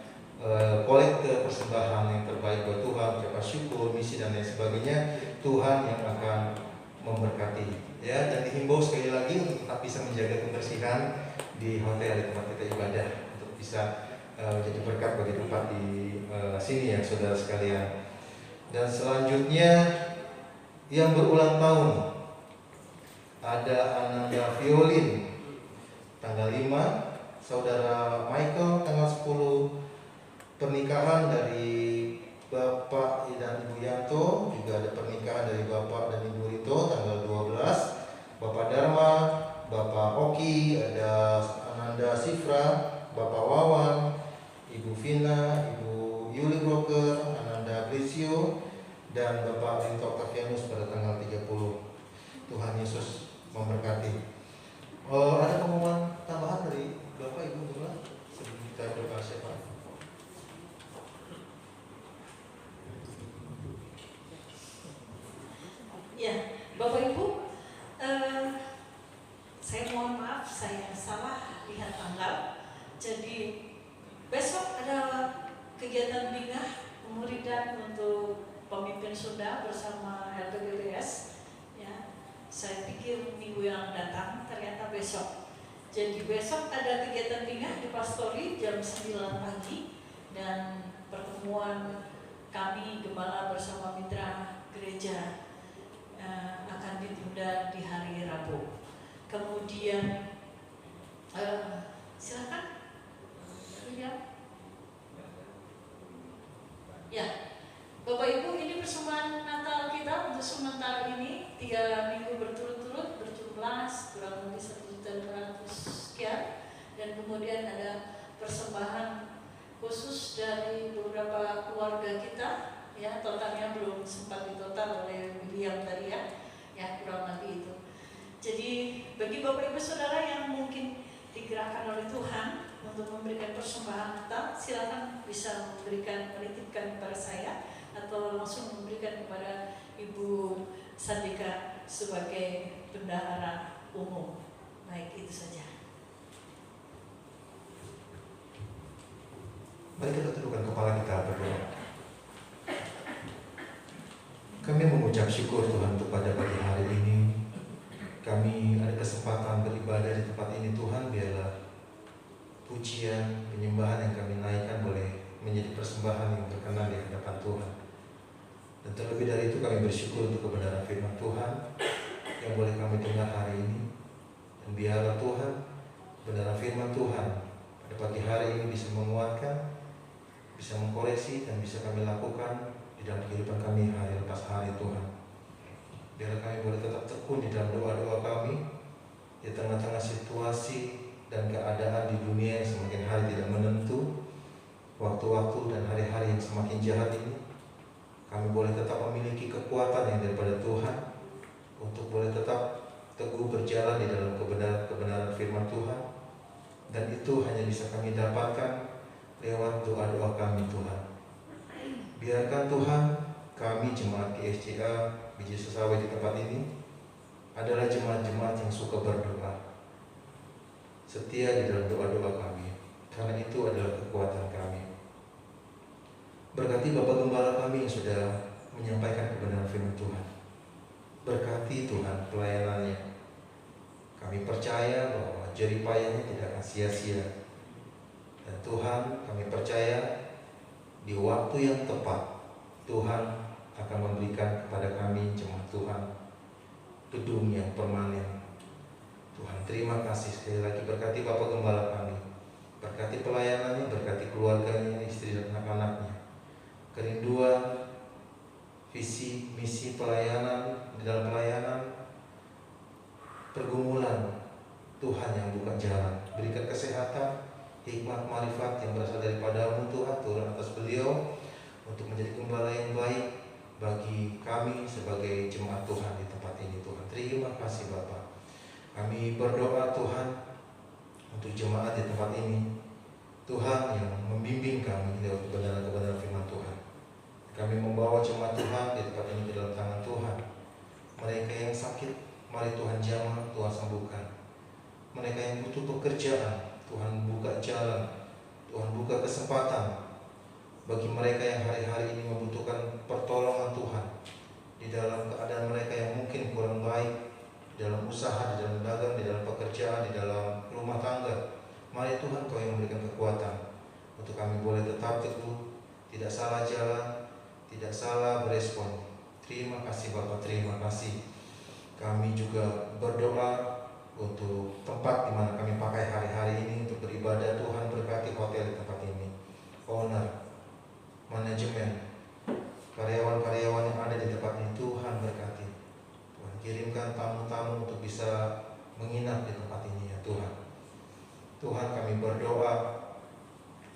kolekte persembahan yang terbaik buat Tuhan, ucapan syukur, misi dan lain sebagainya. Tuhan yang akan memberkati ya, dan dihimbau sekali lagi untuk tetap bisa menjaga kebersihan di hotel, di tempat kita ibadah, untuk bisa jadi berkat bagi tempat di sini ya saudara sekalian. Dan selanjutnya yang berulang tahun ada Ananda Violin tanggal 5, saudara Michael tanggal 10, pernikahan dari Bapak dan Ibu Yanto, juga ada pernikahan dari Bapak dan Ibu Rito tanggal 12, Bapak Dharma, Bapak Oki, ada Ananda Sifra, Bapak Wawan, Ibu Vina, Ibu Yuli Broker, Ananda Grisio, dan Bapak Rinto Octavianus pada tanggal 30. Tuhan Yesus memberkati. Ada pengumuman tambahan dari Bapak Ibu Gembala sebelum kita berdoa siapa? Ya, Bapak Ibu, saya mohon maaf, saya salah lihat tanggal. Jadi besok ada kegiatan bingah pemuridan untuk pemimpin Sunda bersama LPBBS. Ya, saya pikir minggu yang datang, ternyata besok. Jadi besok ada kegiatan bingah di Pastori jam 9 pagi, dan pertemuan kami Gembala bersama mitra gereja akan ditunda di hari Rabu. Kemudian silakan. Ya, Bapak Ibu, ini persembahan Natal kita untuk sementara ini 3 minggu berturut-turut berjumlah kurang lebih 1.500.000 sekian, dan kemudian ada persembahan khusus dari beberapa keluarga kita. Ya, totalnya belum sempat ditotal oleh William tadi ya kurang lebih itu. Jadi bagi Bapak Ibu Saudara yang mungkin digerakkan oleh Tuhan untuk memberikan persembahan Natal, silakan bisa menitipkan kepada saya atau langsung memberikan kepada Ibu Sandika sebagai bendahara umum. Baik, itu saja. Mari kita tundukkan kepala kita berdoa. Kami mengucap syukur Tuhan untuk pada pagi hari ini. Kami ada kesempatan beribadah di tempat ini Tuhan. Biarlah pujian, penyembahan yang kami naikkan boleh menjadi persembahan yang berkenan di hadapan Tuhan. Dan terlebih dari itu kami bersyukur untuk kebenaran firman Tuhan yang boleh kami dengar hari ini. Dan biarlah Tuhan, kebenaran firman Tuhan pada pagi hari ini bisa menguatkan, bisa mengkoreksi, dan bisa kami lakukan di dalam kehidupan kami hari lepas hari Tuhan. Biarlah kami boleh tetap tekun di dalam doa-doa kami di tengah-tengah situasi dan keadaan di dunia yang semakin hari tidak menentu, waktu-waktu dan hari-hari yang semakin jahat ini. Kami boleh tetap memiliki kekuatan yang daripada Tuhan untuk boleh tetap teguh berjalan di dalam kebenaran firman Tuhan. Dan itu hanya bisa kami dapatkan lewat doa-doa kami Tuhan. Biarkan Tuhan, kami jemaat GSCA Biji Sesawe di tempat ini adalah jemaat-jemaat yang suka berdoa, setia di dalam doa-doa kami, karena itu adalah kekuatan kami. Berkati Bapak Gembala kami yang sudah menyampaikan kebenaran firman Tuhan. Berkati Tuhan pelayanannya. Kami percaya bahwa jerih payahnya tidak akan sia-sia. Dan Tuhan, kami percaya di waktu yang tepat Tuhan akan memberikan kepada kami jemaat Tuhan gedung yang permanen. Tuhan, terima kasih sekali lagi. Berkati Bapak Gembala kami, berkati pelayanannya, berkati keluarganya, istri dan anak-anaknya. Kerinduan, visi, misi pelayanan, di dalam pelayanan, pergumulan, Tuhan yang buka jalan. Berikan kesehatan, hikmat, marifat yang berasal daripada-Mu Tuhan, turun atas beliau untuk menjadi gembala yang baik bagi kami sebagai jemaat Tuhan di tempat ini Tuhan. Terima kasih Bapa. Kami berdoa Tuhan untuk jemaat di tempat ini, Tuhan yang membimbing kami lewat kebenaran-kebenaran firman Tuhan. Kami membawa jemaat Tuhan di tempat ini ke dalam tangan Tuhan. Mereka yang sakit, mari Tuhan jamah, Tuhan sembuhkan. Mereka yang butuh pekerjaan, Tuhan buka jalan, Tuhan buka kesempatan. Bagi mereka yang hari-hari ini membutuhkan pertolongan Tuhan di dalam keadaan mereka yang mungkin kurang baik, di dalam usaha, di dalam dagang, di dalam pekerjaan, di dalam rumah tangga, mari Tuhan Kau yang memberikan kekuatan untuk kami boleh tetap teguh, tidak salah jalan, tidak salah berespon. Terima kasih Bapak, terima kasih. Kami juga berdoa untuk tempat di mana kami pakai hari-hari ini untuk beribadah. Tuhan berkati hotel di tempat ini, owner, manajemen, karyawan-karyawan yang ada di tempat ini, Tuhan berkati. Tuhan kirimkan tamu-tamu untuk bisa menginap di tempat ini ya Tuhan. Tuhan, kami berdoa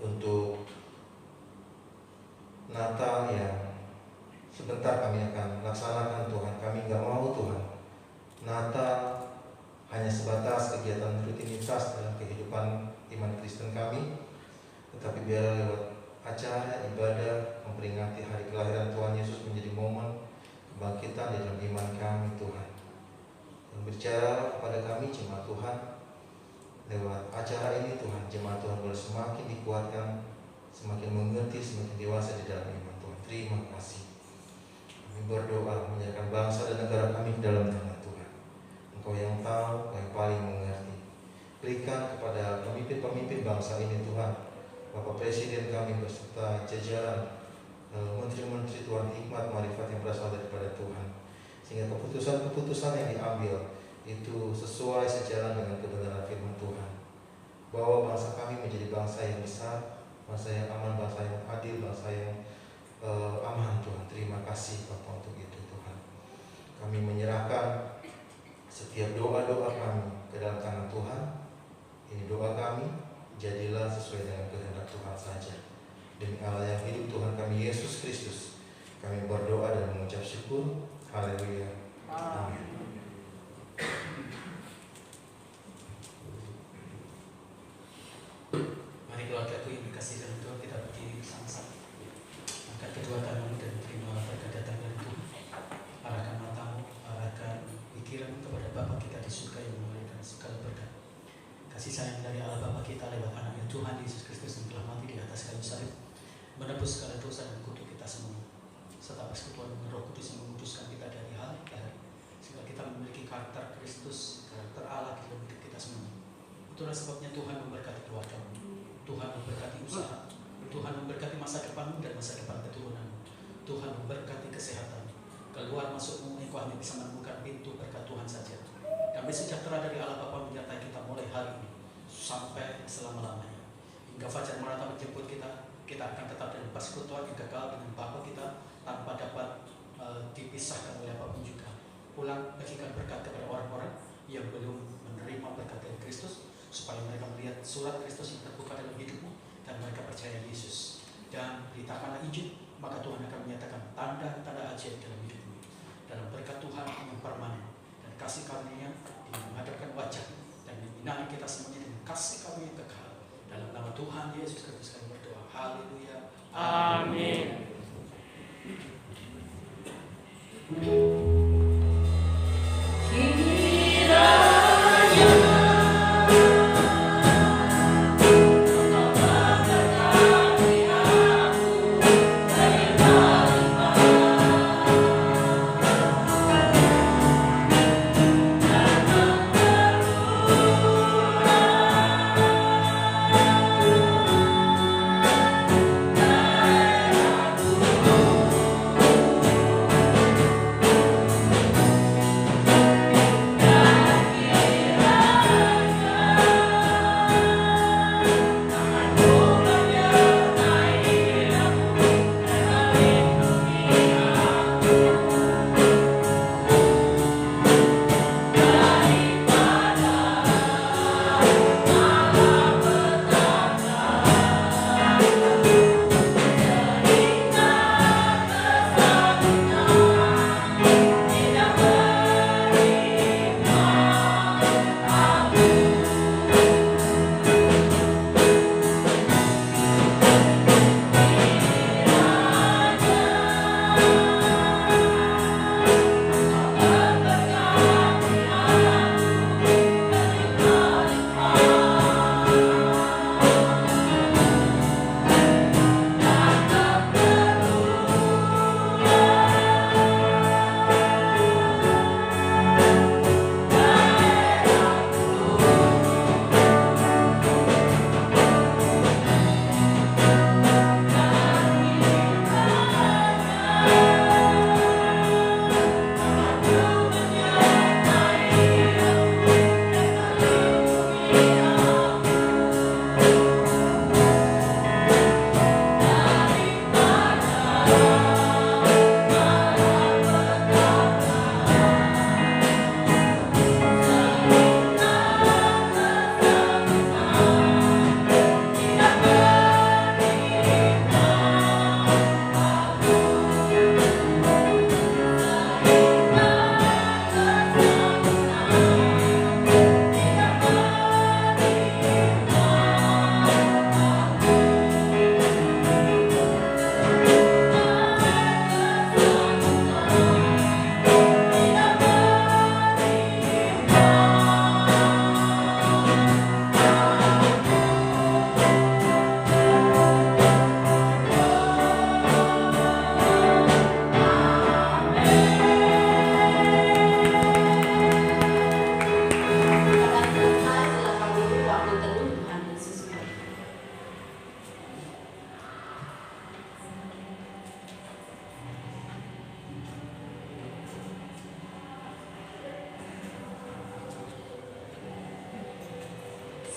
untuk Natal yang sebentar kami akan laksanakan Tuhan. Kami nggak mau Tuhan Natal hanya sebatas kegiatan rutinitas dalam kehidupan iman Kristen kami, tetapi biarlah lewat acara ibadah memperingati hari kelahiran Tuhan Yesus menjadi momen kebangkitan di dalam iman kami Tuhan. Dan berbicara kepada kami jemaat Tuhan lewat acara ini Tuhan, jemaat Tuhan boleh semakin dikuatkan, semakin mengerti, semakin dewasa di dalam iman Tuhan. Terima kasih. Kami berdoa menyerahkan bangsa dan negara kami ke dalam tangan Tuhan. Engkau yang tahu, Engkau yang paling mengerti. Berikan kepada pemimpin-pemimpin bangsa ini Tuhan, Bapak Presiden kami beserta jajaran menteri-menteri Tuhan, hikmat, marifat yang berasal daripada Tuhan, sehingga keputusan-keputusan yang diambil itu sesuai sejalan dengan kebenaran firman Tuhan. Bawa bangsa kami menjadi bangsa yang besar, bangsa yang aman, bangsa yang adil, bangsa yang aman Tuhan. Terima kasih Bapak untuk itu Tuhan. Kami menyerahkan setiap doa-doa kami ke dalam tangan Tuhan. Ini doa kami, jadilah sesuai dengan kehendak Tuhan saja. Demi Allah yang hidup Tuhan kami Yesus Kristus, kami berdoa dan mengucap syukur. Haleluya. Amin. kasih sayang dari Allah Bapa kita lewat anaknya Tuhan Yesus Kristus yang telah mati di atas kayu salib, menebus segala dosa dan kutuk kita semua, serta persekutuan Roh Kudus yang menguduskan kita dari hari ke hari, sehingga kita memiliki karakter Kristus, karakter Allah di dalam hidup kita semua. Itulah sebabnya Tuhan memberkati keluargamu, Tuhan memberkati usaha, Tuhan memberkati masa depanmu dan masa depan keturunanmu, Tuhan memberkati kesehatan. Keluar masukmu engkau hanya bisa menemukan pintu berkat Tuhan saja. Damai sejahtera dari Allah Bapa menyertai kita mulai hari ini sampai selama-lamanya. Hingga fajar merata menjemput kita, kita akan tetap dalam persekutuan yang kekal dengan Bapa kita tanpa dapat dipisahkan oleh apapun juga. Pulang bagikan berkat kepada orang-orang yang belum menerima berkat dari Kristus, supaya mereka melihat surat Kristus yang terbuka dalam hidupmu dan mereka percaya Yesus. Dan beritakanlah Injil, maka Tuhan akan menyatakan tanda-tanda ajaib dalam hidupmu. Dalam berkat Tuhan yang permanen dan kasih karunia yang menghadapkan wajah dan menyinari kita semuanya dengan kasih karunia yang kekal. Dalam nama Tuhan Yesus Kristus kami berdoa. Haleluya. Amin.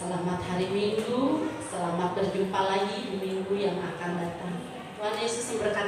Selamat hari Minggu, selamat berjumpa lagi di minggu yang akan datang. Tuhan Yesus memberkati.